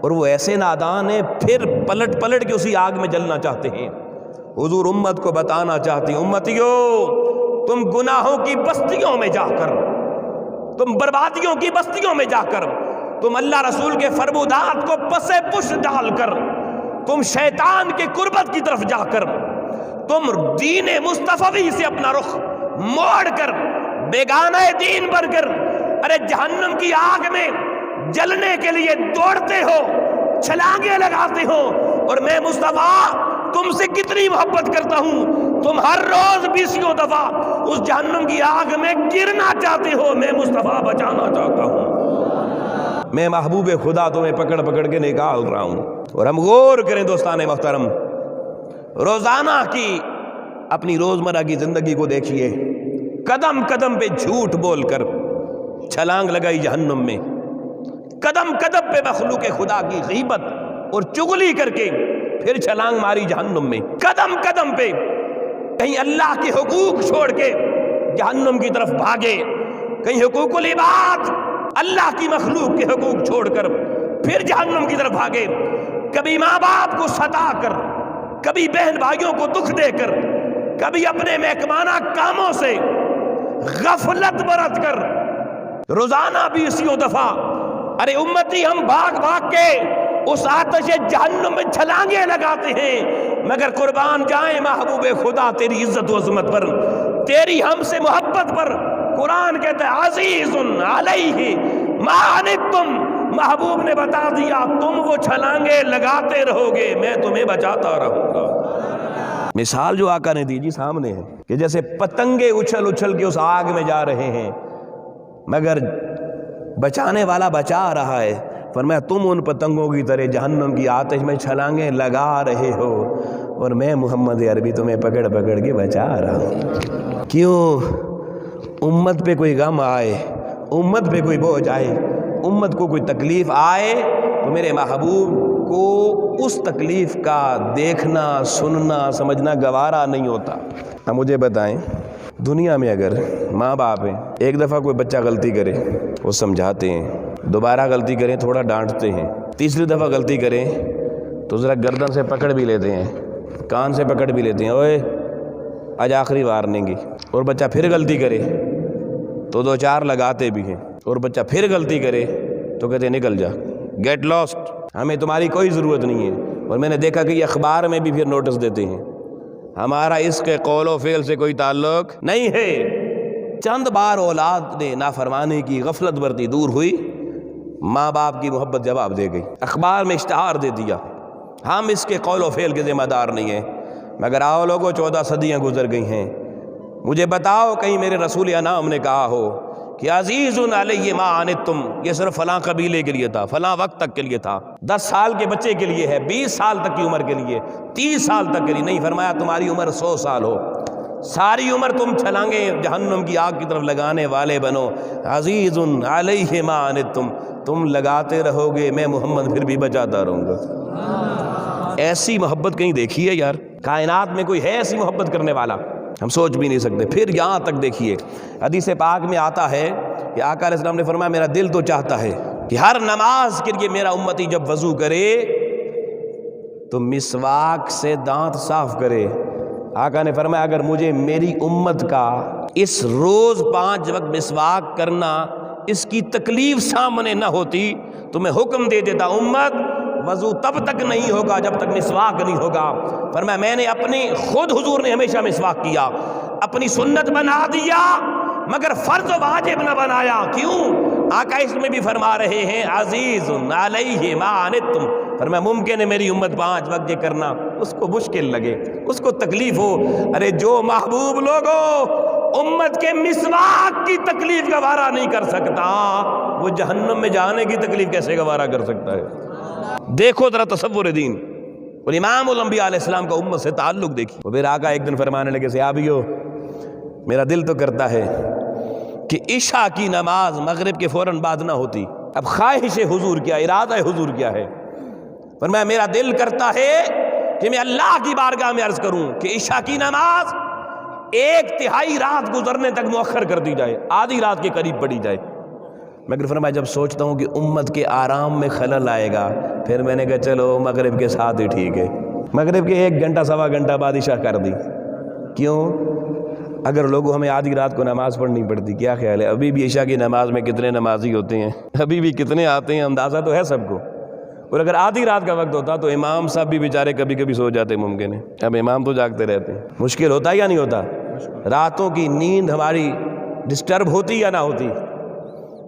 اور وہ ایسے نادان ہیں پھر پلٹ پلٹ کے اسی آگ میں جلنا چاہتے ہیں۔ حضور امت کو بتانا چاہتے ہیں، امتیو، تم گناہوں کی بستیوں میں جا کر، تم بربادیوں کی بستیوں میں جا کر، تم اللہ رسول کے فرمودات کو پسے پش ڈال کر، تم شیطان کے قربت کی طرف جا کر، تم دین مصطفی سے اپنا رخ موڑ کر بیگانہ دین پر کر، ارے جہنم کی آگ میں جلنے کے لیے دوڑتے ہو، چھلانگے لگاتے ہو، اور میں مصطفیٰ تم سے کتنی محبت کرتا ہوں، تم ہر روز 20 دفعہ اس جہنم کی آگ میں گرنا چاہتے ہو، میں مصطفیٰ بچانا چاہتا ہوں، میں محبوب خدا تمہیں پکڑ پکڑ کے نکال رہا ہوں۔ اور ہم غور کریں دوستان محترم، روزانہ کی اپنی روزمرہ کی زندگی کو دیکھیے، قدم قدم پہ جھوٹ بول کر چھلانگ لگائی جہنم میں، قدم قدم پہ مخلوق خدا کی غیبت اور چغلی کر کے پھر چھلانگ ماری جہنم میں، قدم قدم پہ کہیں اللہ کے حقوق چھوڑ کے جہنم کی طرف بھاگے، کہیں حقوق العباد اللہ کی مخلوق کے حقوق چھوڑ کر پھر جہنم کی طرف بھاگے، کبھی ماں باپ کو ستا کر، کبھی بہن بھائیوں کو دکھ دے کر، کبھی اپنے محکمانہ کاموں سے غفلت برت کر، روزانہ 20 دفعہ ارے امتی ہم بھاگ بھاگ کے اس آتش جہنم میں چھلانگیں لگاتے ہیں، مگر قربان جائیں محبوب خدا تیری عزت و عظمت پر، تیری ہم سے محبت پر۔ قرآن کہتا ہے عزیز علیہ ما عنتم، محبوب نے بتا دیا تم وہ چھلانگیں لگاتے رہو گے، میں تمہیں بچاتا رہوں گا۔ مثال جو آقا نے دی جی سامنے ہے کہ جیسے پتنگے اچھل اچھل کے اس آگ میں جا رہے ہیں، مگر بچانے والا بچا رہا ہے، فرمایا تم ان پتنگوں کی طرح جہنم کی آتش میں چھلانگیں لگا رہے ہو، اور میں محمد عربی تمہیں پکڑ پکڑ کے بچا رہا ہوں۔ کیوں؟ امت پہ کوئی غم آئے، امت پہ کوئی بوجھ آئے، امت کو کوئی تکلیف آئے تو میرے محبوب کو اس تکلیف کا دیکھنا سننا سمجھنا گوارا نہیں ہوتا۔ اب مجھے بتائیں، دنیا میں اگر ماں باپ ہیں، ایک دفعہ کوئی بچہ غلطی کرے وہ سمجھاتے ہیں، دوبارہ غلطی کریں تھوڑا ڈانٹتے ہیں، تیسری دفعہ غلطی کریں تو ذرا گردن سے پکڑ بھی لیتے ہیں، کان سے پکڑ بھی لیتے ہیں، اوئے آج آخری وارننگ، اور بچہ پھر غلطی کرے تو 2-4 لگاتے بھی ہیں، اور بچہ پھر غلطی کرے تو کہتے ہیں نکل جا، گیٹ لاسٹ، ہمیں تمہاری کوئی ضرورت نہیں ہے۔ اور میں نے دیکھا کہ یہ اخبار میں بھی پھر نوٹس دیتے ہیں، ہمارا اس کے قول و فعل سے کوئی تعلق نہیں ہے۔ چند بار اولاد نے نافرمانی کی، غفلت برتی، دور ہوئی، ماں باپ کی محبت جواب دے گئی، اخبار میں اشتہار دے دیا، ہم اس کے قول و فعل کے ذمہ دار نہیں ہیں۔ مگر آؤ لوگوں، 14 صدیاں گزر گئی ہیں، مجھے بتاؤ کہیں میرے رسول انام نے کہا ہو کہ عزیز علیہ ما عنتم یہ صرف فلاں قبیلے کے لیے تھا، فلاں وقت تک کے لیے تھا، 10 سال کے بچے کے لیے ہے، 20 سال تک کی عمر کے لیے، 30 سال تک کے لیے نہیں، فرمایا تمہاری عمر 100 سال ہو، ساری عمر تم چھلانگیں جہنم کی آگ کی طرف لگانے والے بنو، عزیز علیہ ما عنتم، تم لگاتے رہو گے، میں محمد پھر بھی بچاتا رہوں گا۔ ایسی محبت کہیں دیکھی ہے یار؟ کائنات میں کوئی ہے ایسی محبت کرنے والا؟ ہم سوچ بھی نہیں سکتے۔ پھر یہاں تک دیکھیے، حدیث پاک میں آتا ہے کہ آقا علیہ السلام نے فرمایا میرا دل تو چاہتا ہے کہ ہر نماز کے لیے میرا امتی جب وضو کرے تو مسواک سے دانت صاف کرے۔ آقا نے فرمایا اگر مجھے میری امت کا اس روز 5 وقت مسواک کرنا اس کی تکلیف سامنے نہ ہوتی تو میں حکم دے دیتا امت وضو تب تک نہیں ہوگا جب تک مسواک نہیں ہوگا۔ فرمایا میں نے اپنی خود حضور نے ہمیشہ مسواک کیا، اپنی سنت بنا دیا مگر فرض و واجب نہ بنایا۔ کیوں؟ آقا اس میں بھی فرما رہے ہیں عزیز علیہ ما عنتم، فرمایا ممکن ہے میری امت 5 وقت یہ کرنا اس کو مشکل لگے، اس کو تکلیف ہو۔ ارے جو محبوب لوگوں امت کے مسواک کی تکلیف گوارا نہیں کر سکتا، وہ جہنم میں جانے کی تکلیف کیسے گوارا کر سکتا ہے؟ دیکھو ذرا تصور دین، اور امام الانبیاء علیہ السلام کا امت سے تعلق دیکھیے۔ وہ پھر آقا ایک دن فرمانے لگے صحابیو میرا دل تو کرتا ہے کہ عشاء کی نماز مغرب کے فوراً بعد نہ ہوتی۔ اب خواہش حضور کیا، ارادہ حضور کیا ہے؟ فرمایا میرا دل کرتا ہے کہ میں اللہ کی بارگاہ میں عرض کروں کہ عشاء کی نماز 1/3 رات گزرنے تک مؤخر کر دی جائے، آدھی رات کے قریب پڑی جائے۔ مگر فرمایا جب سوچتا ہوں کہ امت کے آرام میں خلل آئے گا، پھر میں نے کہا چلو مغرب کے ساتھ ہی ٹھیک ہے، مغرب کے 1 گھنٹہ سوا گھنٹہ بعد عشاء کر دی۔ کیوں؟ اگر لوگوں ہمیں آدھی رات کو نماز پڑھنی پڑتی، کیا خیال ہے ابھی بھی عشاء کی نماز میں کتنے نمازی ہوتے ہیں، ابھی بھی کتنے آتے ہیں، اندازہ تو ہے سب کو۔ اور اگر آدھی رات کا وقت ہوتا تو امام صاحب بھی بیچارے کبھی کبھی سو جاتے، ممکن ہے، اب امام تو جاگتے رہتے ہیں۔ مشکل ہوتا ہے یا نہیں ہوتا؟ راتوں کی نیند ہماری ڈسٹرب ہوتی یا نہ ہوتی؟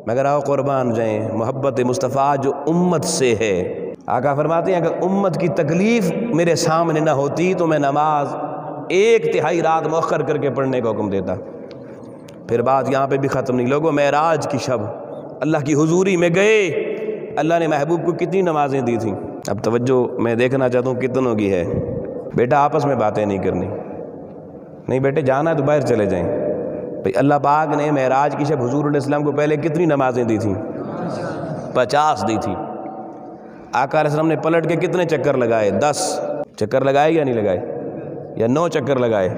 مگر آؤ قربان جائیں، محبت مصطفیٰ جو امت سے ہے، آقا فرماتے ہیں اگر امت کی تکلیف میرے سامنے نہ ہوتی تو میں نماز 1/3 رات مؤخر کر کے پڑھنے کا حکم دیتا۔ پھر بات یہاں پہ بھی ختم نہیں، لوگوں معراج کی شب اللہ کی حضوری میں گئے، اللہ نے محبوب کو کتنی نمازیں دی تھیں۔ اب توجہ میں دیکھنا چاہتا ہوں کتنوں کی ہے۔ بیٹا آپس میں باتیں نہیں کرنی، نہیں بیٹے جانا ہے تو باہر چلے جائیں۔ بھئی اللہ پاک نے معراج کی شب حضور علیہ السلام کو پہلے کتنی نمازیں دی تھیں؟ 50 دی تھی۔ آقا علیہ السلام نے پلٹ کے کتنے چکر لگائے؟ 10 چکر لگائے یا نہیں لگائے؟ یا 9 چکر لگائے؟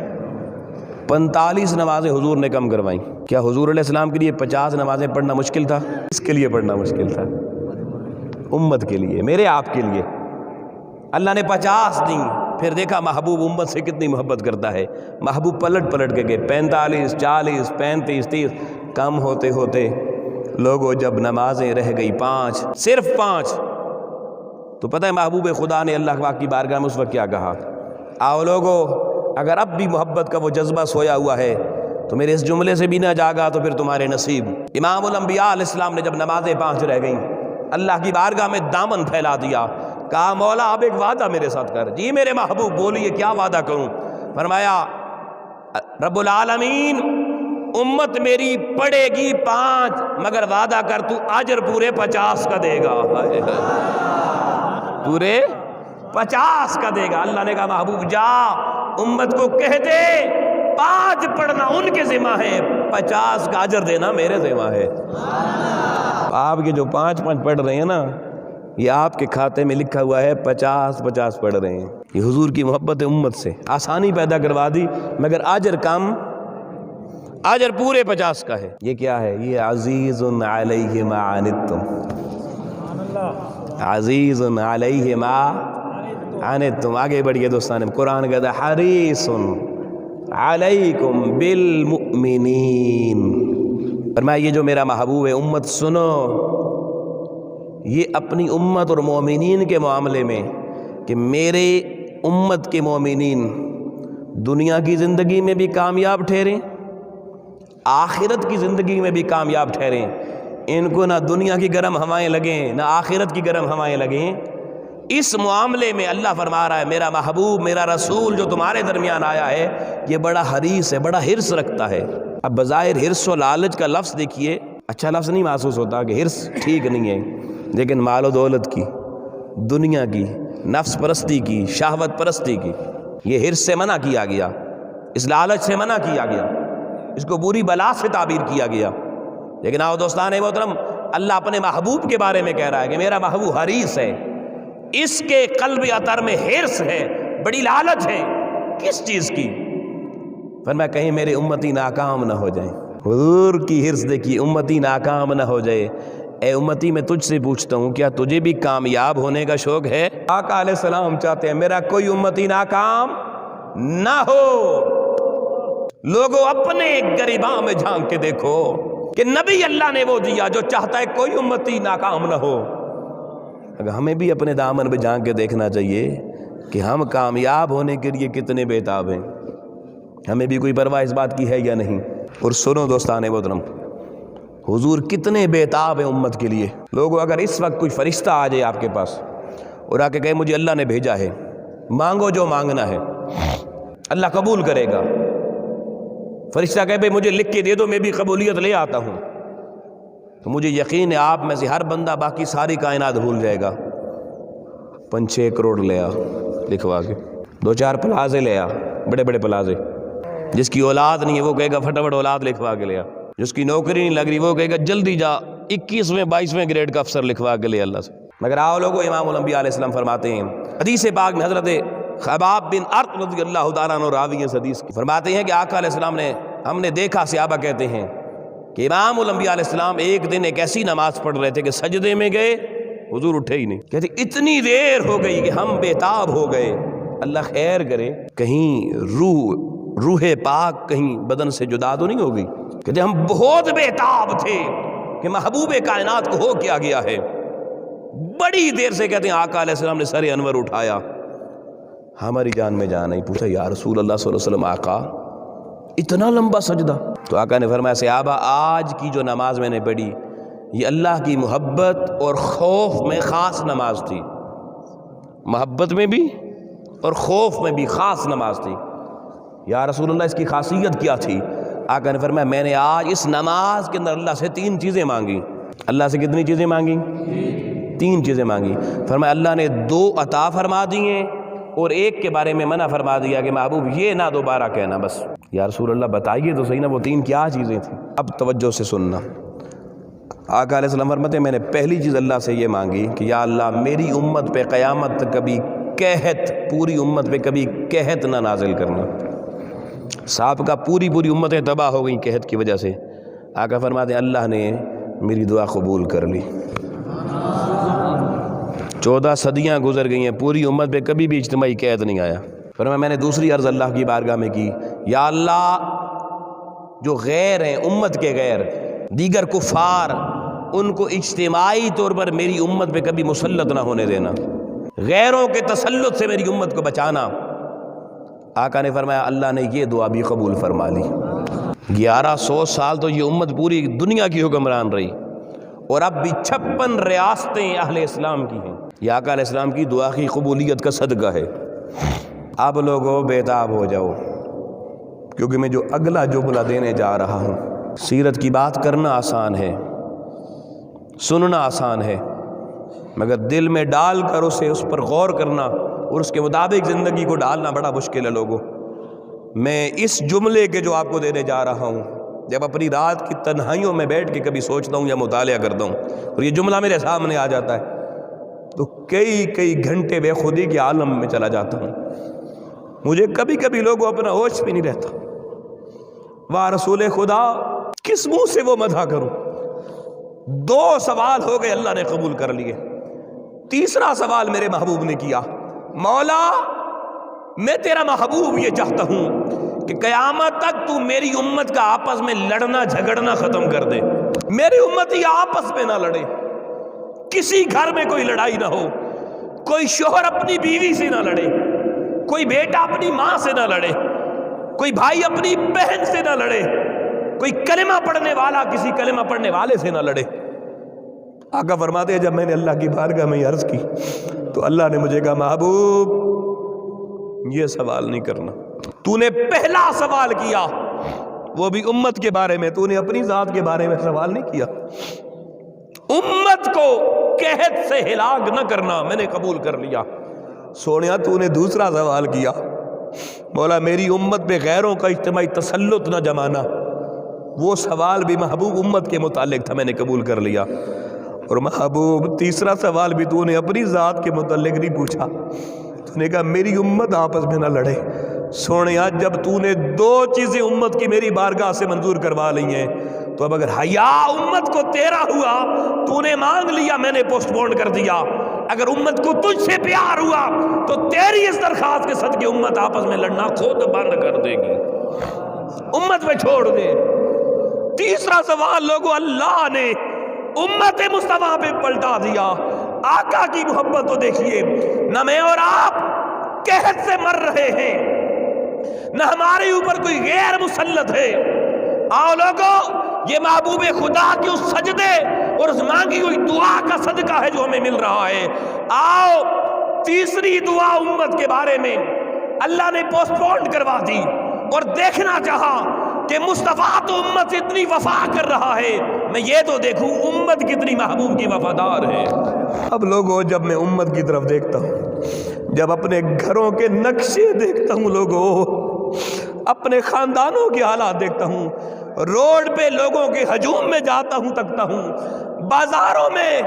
45 نمازیں حضور نے کم کروائیں۔ کیا حضور علیہ السلام کے لیے 50 نمازیں پڑھنا مشکل تھا؟ اس کے لیے پڑھنا مشکل تھا، امت کے لیے، میرے آپ کے لیے۔ اللہ نے 50 دیں، پھر دیکھا محبوب امت سے کتنی محبت کرتا ہے، محبوب پلٹ پلٹ کے گئے 45 40 35 30، کم ہوتے ہوتے لوگوں جب نمازیں رہ گئی 5، صرف 5، تو پتہ ہے محبوب خدا نے اللہ پاک کی بارگاہ میں اس وقت کیا کہا؟ آؤ لوگو، اگر اب بھی محبت کا وہ جذبہ سویا ہوا ہے تو میرے اس جملے سے بھی نہ جاگا تو پھر تمہارے نصیب۔ امام الانبیاء علیہ السلام نے جب نمازیں 5 رہ گئیں، اللہ کی بارگاہ میں دامن پھیلا دیا، کہا مولا اب ایک وعدہ میرے ساتھ کر۔ جی میرے محبوب بولیے کیا وعدہ کروں؟ فرمایا رب العالمین امت میری پڑے گی 5، مگر وعدہ کر تو اجر پورے 50 کا دے گا، پورے 50 کا دے گا۔ اللہ نے کہا محبوب جا امت کو کہہ دے 5 پڑھنا ان کے ذمہ ہے، 50 کا اجر دینا میرے ذمہ ہے۔ آپ کے جو 5 پڑھ رہے ہیں نا، یہ آپ کے کھاتے میں لکھا ہوا ہے 50 پڑھ رہے ہیں۔ یہ حضور کی محبت امت سے آسانی پیدا کروا دی، مگر اجر کم، اجر پورے 50 کا ہے۔ یہ کیا ہے؟ یہ عزیز علیہ ما عنتم، عزیز علیہ ما عنتم۔ آگے بڑھئے دوستان، قرآن کہتا ہے حریص علیکم بالمؤمنین۔ فرمایا یہ جو میرا محبوب ہے امت سنو، یہ اپنی امت اور مومنین کے معاملے میں کہ میرے امت کے مومنین دنیا کی زندگی میں بھی کامیاب ٹھہریں، آخرت کی زندگی میں بھی کامیاب ٹھہریں، ان کو نہ دنیا کی گرم ہوائیں لگیں نہ آخرت کی گرم ہوائیں لگیں۔ اس معاملے میں اللہ فرما رہا ہے میرا محبوب، میرا رسول جو تمہارے درمیان آیا ہے، یہ بڑا حریص ہے، بڑا حرص رکھتا ہے۔ اب بظاہر حرص و لالچ کا لفظ دیکھیے، اچھا لفظ نہیں محسوس ہوتا کہ حرص ٹھیک نہیں ہے، لیکن مال و دولت کی، دنیا کی، نفس پرستی کی، شہوت پرستی کی، یہ حرص سے منع کیا گیا، اس لالچ سے منع کیا گیا، اس کو بری بلا سے تعبیر کیا گیا۔ لیکن آؤ دوستان محترم، اللہ اپنے محبوب کے بارے میں کہہ رہا ہے کہ میرا محبوب حریص ہے، اس کے قلب اطہر میں حرص ہے، بڑی لالچ ہے۔ کس چیز کی؟ فرمایا کہیں میرے امتی ناکام نہ ہو جائیں۔ حضور کی حرص دیکھیے، امتی ناکام نہ ہو جائے۔ اے امتی میں تجھ سے پوچھتا ہوں کیا تجھے بھی کامیاب ہونے کا شوق ہے؟ آقا علیہ السلام چاہتے ہیں میرا کوئی امتی ناکام نہ ہو۔ لوگوں اپنے گریباں میں جھانک کے دیکھو کہ نبی اللہ نے وہ دیا جو چاہتا ہے کوئی امتی ناکام نہ ہو۔ اگر ہمیں بھی اپنے دامن پہ جھانک کے دیکھنا چاہیے کہ ہم کامیاب ہونے کے لیے کتنے بےتاب ہیں، ہمیں بھی کوئی پرواہ اس بات کی ہے یا نہیں۔ اور سنو دوستان محترم، حضور کتنے بےتاب ہیں امت کے لیے۔ لوگوں اگر اس وقت کوئی فرشتہ آ جائے آپ کے پاس اور آ کے کہے مجھے اللہ نے بھیجا ہے، مانگو جو مانگنا ہے، اللہ قبول کرے گا۔ فرشتہ کہے بھئی مجھے لکھ کے دے دو میں بھی قبولیت لے آتا ہوں، تو مجھے یقین ہے آپ میں سے ہر بندہ باقی ساری کائنات بھول جائے گا۔ 5-6 کروڑ لے آ لکھوا کے، 2-4 پلازے لے آ، بڑے بڑے پلازے۔ جس کی اولاد نہیں ہے وہ کہے گا فٹافٹ اولاد لکھوا کے لے آ، جس کی نوکری نہیں لگ رہی وہ کہے گا جلدی جا 21ویں 22ویں گریڈ کا افسر لکھوا کے لے اللہ سے۔ مگر آؤ لوگوں، امام الانبیاء علیہ السلام فرماتے ہیں حدیث پاک میں، حضرت خباب بن ارط رضی اللہ تعالیٰ عنہ راوی ہیں اس حدیث کی، فرماتے ہیں کہ آقا علیہ السلام نے، ہم نے دیکھا، صحابہ کہتے ہیں کہ امام الانبیاء علیہ السلام ایک دن ایک ایسی نماز پڑھ رہے تھے کہ سجدے میں گئے، حضور اٹھے ہی نہیں۔ کہتے اتنی دیر ہو گئی کہ ہم بےتاب ہو گئے، اللہ خیر کرے کہیں روح پاک کہیں بدن سے جدا تو نہیں ہو گئی۔ کہتے ہم بہت بےتاب تھے کہ محبوب کائنات کو ہو کیا گیا ہے۔ بڑی دیر سے کہتے ہیں آقا علیہ السلام نے سر انور اٹھایا، ہماری جان میں جان نہیں، پوچھا یا رسول اللہ صلی اللہ علیہ وسلم آقا اتنا لمبا سجدہ؟ تو آقا نے فرمایا صحابہ آج کی جو نماز میں نے پڑھی یہ اللہ کی محبت اور خوف میں خاص نماز تھی، محبت میں بھی اور خوف میں بھی خاص نماز تھی۔ یا رسول اللہ اس کی خاصیت کیا تھی؟ آقا نے فرمایا میں نے آج اس نماز کے اندر اللہ سے 3 چیزیں مانگی۔ اللہ سے کتنی چیزیں مانگی؟ 3 چیزیں مانگی۔ فرمایا اللہ نے 2 عطا فرما دی ہیں اور 1 کے بارے میں منع فرما دیا کہ محبوب یہ نہ دوبارہ کہنا بس۔ یا رسول اللہ بتائیے تو صحیح نا وہ 3 کیا چیزیں تھیں؟ اب توجہ سے سننا۔ آقا علیہ السلام فرماتے ہیں میں نے پہلی چیز اللہ سے یہ مانگی کہ یا اللہ میری امت پہ قیامت تک کبھی قحط، پوری امت پہ کبھی قحط نہ نازل کرنا۔ صاحب کا پوری امتیں تباہ ہو گئیں قحط کی وجہ سے۔ آقا فرماتے ہیں اللہ نے میری دعا قبول کر لی۔ 14 صدیاں گزر گئی ہیں، پوری امت پہ کبھی بھی اجتماعی قحط نہیں آیا۔ فرمایا میں نے دوسری عرض اللہ کی بارگاہ میں کی، یا اللہ جو غیر ہیں، امت کے غیر، دیگر کفار، ان کو اجتماعی طور پر میری امت پہ کبھی مسلط نہ ہونے دینا، غیروں کے تسلط سے میری امت کو بچانا۔ آقا نے فرمایا اللہ نے یہ دعا بھی قبول فرما لی۔ 1100 سال تو یہ امت پوری دنیا کی حکمران رہی، اور اب بھی 56 ریاستیں اہل اسلام کی ہیں۔ یہ آقا علیہ السلام کی دعا کی قبولیت کا صدقہ ہے۔ اب لوگوں بیتاب ہو جاؤ، کیونکہ میں جو اگلا جملہ دینے جا رہا ہوں، سیرت کی بات کرنا آسان ہے، سننا آسان ہے، مگر دل میں ڈال کر اس پر غور کرنا اور اس کے مطابق زندگی کو ڈالنا بڑا مشکل ہے لوگوں۔ میں اس جملے کے جو آپ کو دینے جا رہا ہوں، جب اپنی رات کی تنہائیوں میں بیٹھ کے کبھی سوچتا ہوں یا مطالعہ کرتا ہوں اور یہ جملہ میرے سامنے آ جاتا ہے تو کئی گھنٹے بے خودی کے عالم میں چلا جاتا ہوں۔ مجھے کبھی لوگوں اپنا ہوش بھی نہیں رہتا، واہ رسول خدا کس منہ سے وہ مدح کروں۔ 2 سوال ہو گئے، اللہ نے قبول کر لیے۔ تیسرا سوال میرے محبوب نے کیا، مولا میں تیرا محبوب یہ چاہتا ہوں کہ قیامت تک تو میری امت کا آپس میں لڑنا جھگڑنا ختم کر دے، میری امت ہی آپس میں نہ لڑے، کسی گھر میں کوئی لڑائی نہ ہو، کوئی شوہر اپنی بیوی سے نہ لڑے، کوئی بیٹا اپنی ماں سے نہ لڑے، کوئی بھائی اپنی بہن سے نہ لڑے، کوئی کلمہ پڑھنے والا کسی کلمہ پڑھنے والے سے نہ لڑے۔ آقا فرماتے ہیں جب میں نے اللہ کی بارگاہ میں عرض کی تو اللہ نے مجھے کہا محبوب یہ سوال نہیں کرنا، تو نے پہلا سوال کیا وہ بھی امت کے بارے میں، تو نے اپنی ذات کے بارے میں سوال نہیں کیا۔ امت کو قحط سے ہلاک نہ کرنا میں نے قبول کر لیا۔ سونیا تو نے دوسرا سوال کیا، مولا میری امت پہ غیروں کا اجتماعی تسلط نہ جمانا، وہ سوال بھی محبوب امت کے متعلق تھا، میں نے قبول کر لیا۔ اور محبوب تیسرا سوال بھی تو نے اپنی ذات کے متعلق نہیں پوچھا، تو نے کہا میری امت آپس میں نہ لڑے۔ سونیا جب تو نے 2 چیزیں امت کی میری بارگاہ سے منظور کروا لی ہیں تو اب اگر حیا امت کو تیرا ہوا تو نے مانگ لیا، میں نے پوسٹ پون کر دیا، اگر امت کو تجھ سے پیار ہوا تو تیری اس درخواست کے صدقے امت آپس میں لڑنا خود بند کر دے گی، امت میں چھوڑ دے۔ تیسرا سوال لوگوں اللہ نے امت مصطفیٰ پہ پلٹا دیا۔ آقا کی محبت تو دیکھیے، نہ میں اور آپ قحط سے مر رہے ہیں، نہ ہمارے اوپر کوئی غیر مسلط ہے۔ آؤ لوگوں یہ محبوب خدا کے اس سجدے اور اس مانگی ہوئی دعا کا صدقہ ہے جو ہمیں مل رہا ہے۔ آؤ تیسری دعا امت کے بارے میں اللہ نے پوسٹ پون کروا دی اور دیکھنا چاہا کہ مصطفیٰ تو امت سے اتنی وفا کر رہا ہے، میں یہ تو دیکھوں امت کتنی محبوب کی وفادار ہے۔ اب لوگوں جب میں امت کی طرف دیکھتا ہوں، جب اپنے گھروں کے نقشے دیکھتا ہوں، لوگوں اپنے خاندانوں کے حالات دیکھتا ہوں، روڈ پہ لوگوں کے ہجوم میں جاتا ہوں، تکتا ہوں، بازاروں میں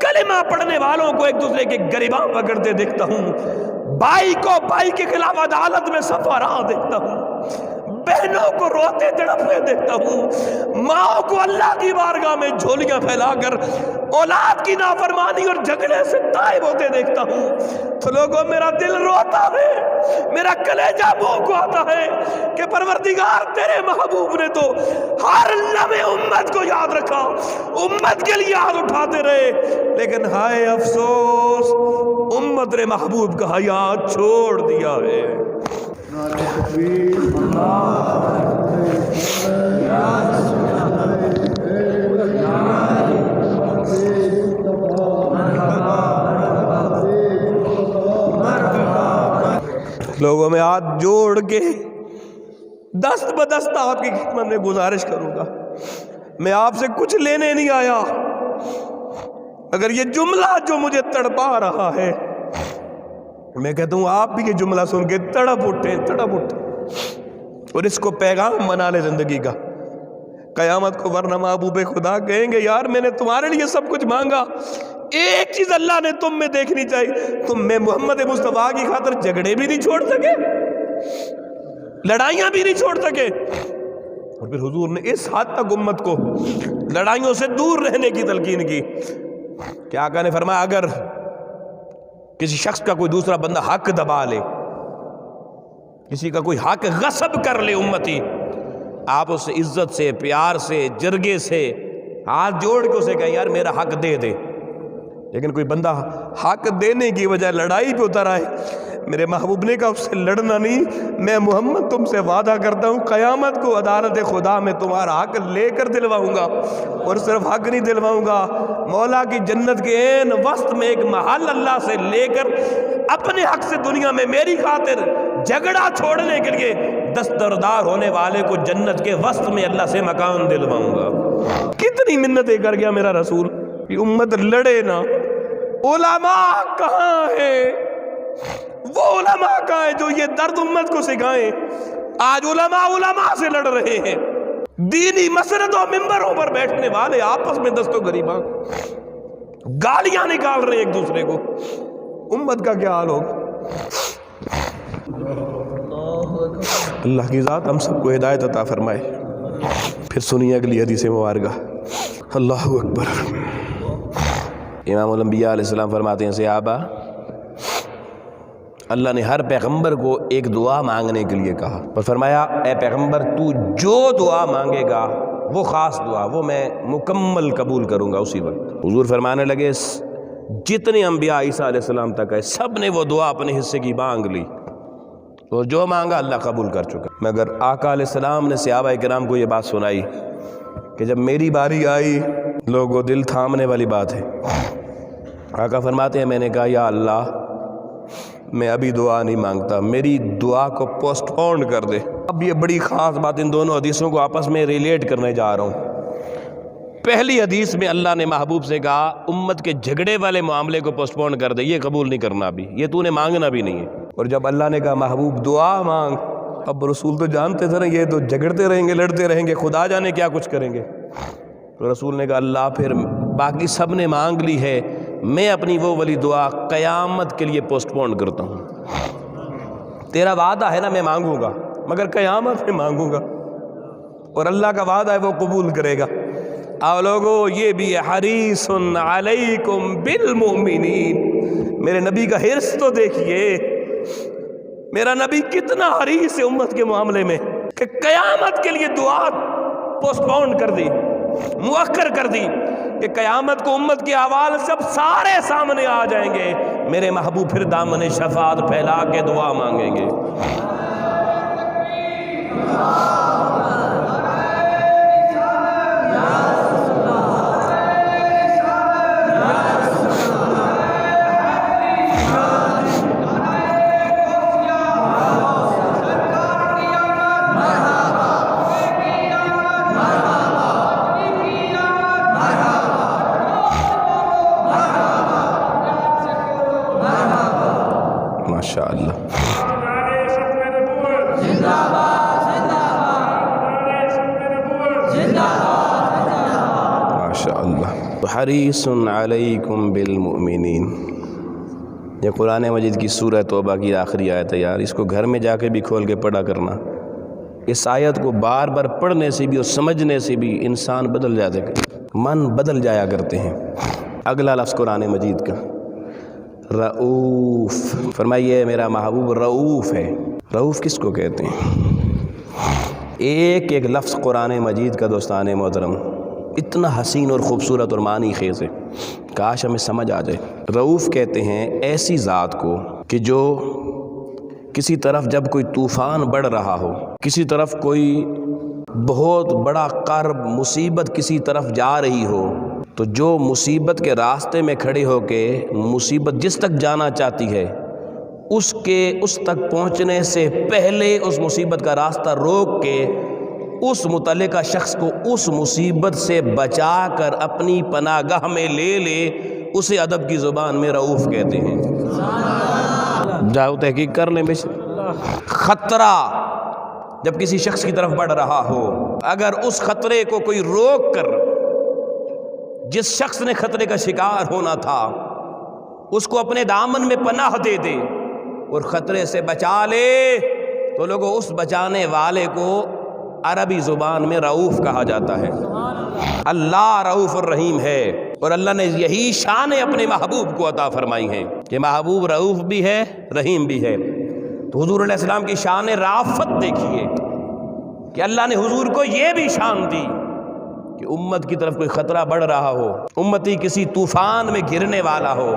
کلمہ پڑھنے والوں کو ایک دوسرے کے گریباں پکڑتے دیکھتا ہوں، بھائی کو بھائی کے خلاف عدالت میں صفا راہ دیکھتا ہوں، بہنوں کو روتے تڑپتے دیکھتا ہوں، ماں کو اللہ کی بارگاہ میں جھولیاں پھیلا کر اولاد کی نافرمانی اور جھگڑے سے تائب ہوتے دیکھتا ہوں، تو لوگوں میرا دل روتا ہے، میرا کلیجہ منہ کو آتا ہے کہ پروردگار تیرے محبوب نے تو ہر لمحے امت کو یاد رکھا، امت کے لیے یاد اٹھاتے رہے، لیکن ہائے افسوس امت نے محبوب کا حیات چھوڑ دیا ہے۔ لوگوں میں ہاتھ جوڑ کے دست بدست آپ کی خدمت میں گزارش کروں گا، میں آپ سے کچھ لینے نہیں آیا، اگر یہ جملہ جو مجھے تڑپا رہا ہے، میں کہتا ہوں آپ بھی یہ جملہ سن کے تڑپ اٹھیں اور اس کو پیغام بنا لے زندگی کا قیامت کو، ورنہ محبوب خدا کہیں گے یار میں نے تمہارے لیے سب کچھ مانگا، ایک چیز اللہ نے تم میں دیکھنی چاہیے، تم میں محمد مصطفیٰ کی خاطر جھگڑے بھی نہیں چھوڑ سکے، لڑائیاں بھی نہیں چھوڑ سکے۔ اور پھر حضور نے اس حد تک امت کو لڑائیوں سے دور رہنے کی تلقین کی کہ آقا نے فرمایا اگر کسی شخص کا کوئی دوسرا بندہ حق دبا لے، کسی کا کوئی حق غصب کر لے امتی، آپ اسے عزت سے، پیار سے، جرگے سے ہاتھ جوڑ کے اسے کہیں یار میرا حق دے دے، لیکن کوئی بندہ حق دینے کی بجائے لڑائی پہ اتر آئے، میرے محبوب نے کہا اس سے لڑنا نہیں، میں محمد تم سے وعدہ کرتا ہوں قیامت کو عدالت خدا میں تمہارا حق لے کر دلواؤں گا، اور صرف حق نہیں دلواؤں گا، مولا کی جنت کے عین وسط میں ایک محل اللہ سے لے کر اپنے حق سے دنیا میں میری خاطر جھگڑا چھوڑنے کے لیے دستبردار ہونے والے کو جنت کے وسط میں اللہ سے مکان دلواؤں گا۔ کتنی منتیں کر گیا میرا رسول کہ امت لڑے نا۔ علماء کہاں ہیں؟ وہ علماء کہاں ہیں جو یہ درد امت کو سکھائیں؟ آج علماء سے لڑ رہے ہیں، دینی مسجدوں ممبروں پر بیٹھنے والے آپس میں دست و گریباں گالیاں نکال رہے ہیں ایک دوسرے کو، امت کا کیا حال ہوگا؟ اللہ کی ذات ہم سب کو ہدایت عطا فرمائے۔ پھر سنیے اگلی حدیث مبارکہ۔ اللہ اکبر۔ امام الانبیاء علیہ السلام فرماتے ہیں صحابہ، اللہ نے ہر پیغمبر کو ایک دعا مانگنے کے لیے کہا، اور فرمایا اے پیغمبر تو جو دعا مانگے گا وہ خاص دعا وہ میں مکمل قبول کروں گا اسی وقت۔ حضور فرمانے لگے جتنے انبیاء عیسیٰ علیہ السلام تک ہے سب نے وہ دعا اپنے حصے کی مانگ لی، اور جو مانگا اللہ قبول کر چکا، مگر آقا علیہ السلام نے صحابہ کرام کو یہ بات سنائی کہ جب میری باری آئی لوگوں دل تھامنے والی بات ہے۔ آقا فرماتے ہیں میں نے کہا یا اللہ میں ابھی دعا نہیں مانگتا، میری دعا کو پوسٹ پون کر دے۔ اب یہ بڑی خاص بات ان دونوں حدیثوں کو آپس میں ریلیٹ کرنے جا رہا ہوں۔ پہلی حدیث میں اللہ نے محبوب سے کہا امت کے جھگڑے والے معاملے کو پوسٹ پون کر دے، یہ قبول نہیں کرنا ابھی، یہ تو نے مانگنا بھی نہیں ہے۔ اور جب اللہ نے کہا محبوب دعا مانگ، اب رسول تو جانتے تھے نا یہ تو جھگڑتے رہیں گے، لڑتے رہیں گے، خدا جانے کیا کچھ کریں گے، تو رسول نے کہا اللہ پھر باقی سب نے مانگ لی ہے، میں اپنی وہ والی دعا قیامت کے لیے پوسٹ پون کرتا ہوں۔ تیرا وعدہ ہے نا میں مانگوں گا، مگر قیامت میں مانگوں گا، اور اللہ کا وعدہ ہے وہ قبول کرے گا۔ آؤ لوگو یہ بھی حریص علیکم بالمؤمنین، میرے نبی کا حرص تو دیکھیے، میرا نبی کتنا حریص ہے امت کے معاملے میں کہ قیامت کے لیے دعا پوسٹ پون کر دی، مؤخر کر دی کہ قیامت کو امت کے احوال سب سارے سامنے آ جائیں گے، میرے محبوب پھر دامن شفاعت پھیلا کے دعا مانگیں گے۔ ماشاءاللہ ماشاءاللہ۔ حریص علیکم بالمؤمنین، یہ قرآن مجید کی سورہ توبہ کی آخری آیت ہے یار، اس کو گھر میں جا کے بھی کھول کے پڑھا کرنا۔ اس آیت کو بار بار پڑھنے سے بھی اور سمجھنے سے بھی انسان بدل جاتے، من بدل جایا کرتے ہیں۔ اگلا لفظ قرآن مجید کا رؤوف، فرمائیے میرا محبوب رؤوف ہے۔ رؤوف کس کو کہتے ہیں؟ ایک ایک لفظ قرآن مجید کا دوستان محترم اتنا حسین اور خوبصورت اور معنی خیز ہے، کاش ہمیں سمجھ آ جائے۔ رؤوف کہتے ہیں ایسی ذات کو کہ جو کسی طرف جب کوئی طوفان بڑھ رہا ہو، کسی طرف کوئی بہت بڑا کرب مصیبت کسی طرف جا رہی ہو، تو جو مصیبت کے راستے میں کھڑے ہو کے مصیبت جس تک جانا چاہتی ہے اس تک پہنچنے سے پہلے اس مصیبت کا راستہ روک کے اس متعلقہ شخص کو اس مصیبت سے بچا کر اپنی پناہ گاہ میں لے لے، اسے ادب کی زبان میں رؤوف کہتے ہیں۔ جاؤ تحقیق کر لیں بے شک۔ خطرہ جب کسی شخص کی طرف بڑھ رہا ہو، اگر اس خطرے کو کوئی روک کر جس شخص نے خطرے کا شکار ہونا تھا اس کو اپنے دامن میں پناہ دے دے اور خطرے سے بچا لے، تو لوگوں اس بچانے والے کو عربی زبان میں رؤوف کہا جاتا ہے۔ اللہ رؤوف الرحیم ہے، اور اللہ نے یہی شان اپنے محبوب کو عطا فرمائی ہیں کہ محبوب رؤوف بھی ہے، رحیم بھی ہے۔ تو حضور علیہ السلام کی شان رافت دیکھیے کہ اللہ نے حضور کو یہ بھی شان دی کہ امت کی طرف کوئی خطرہ بڑھ رہا ہو، امتی کسی طوفان میں گرنے والا ہو،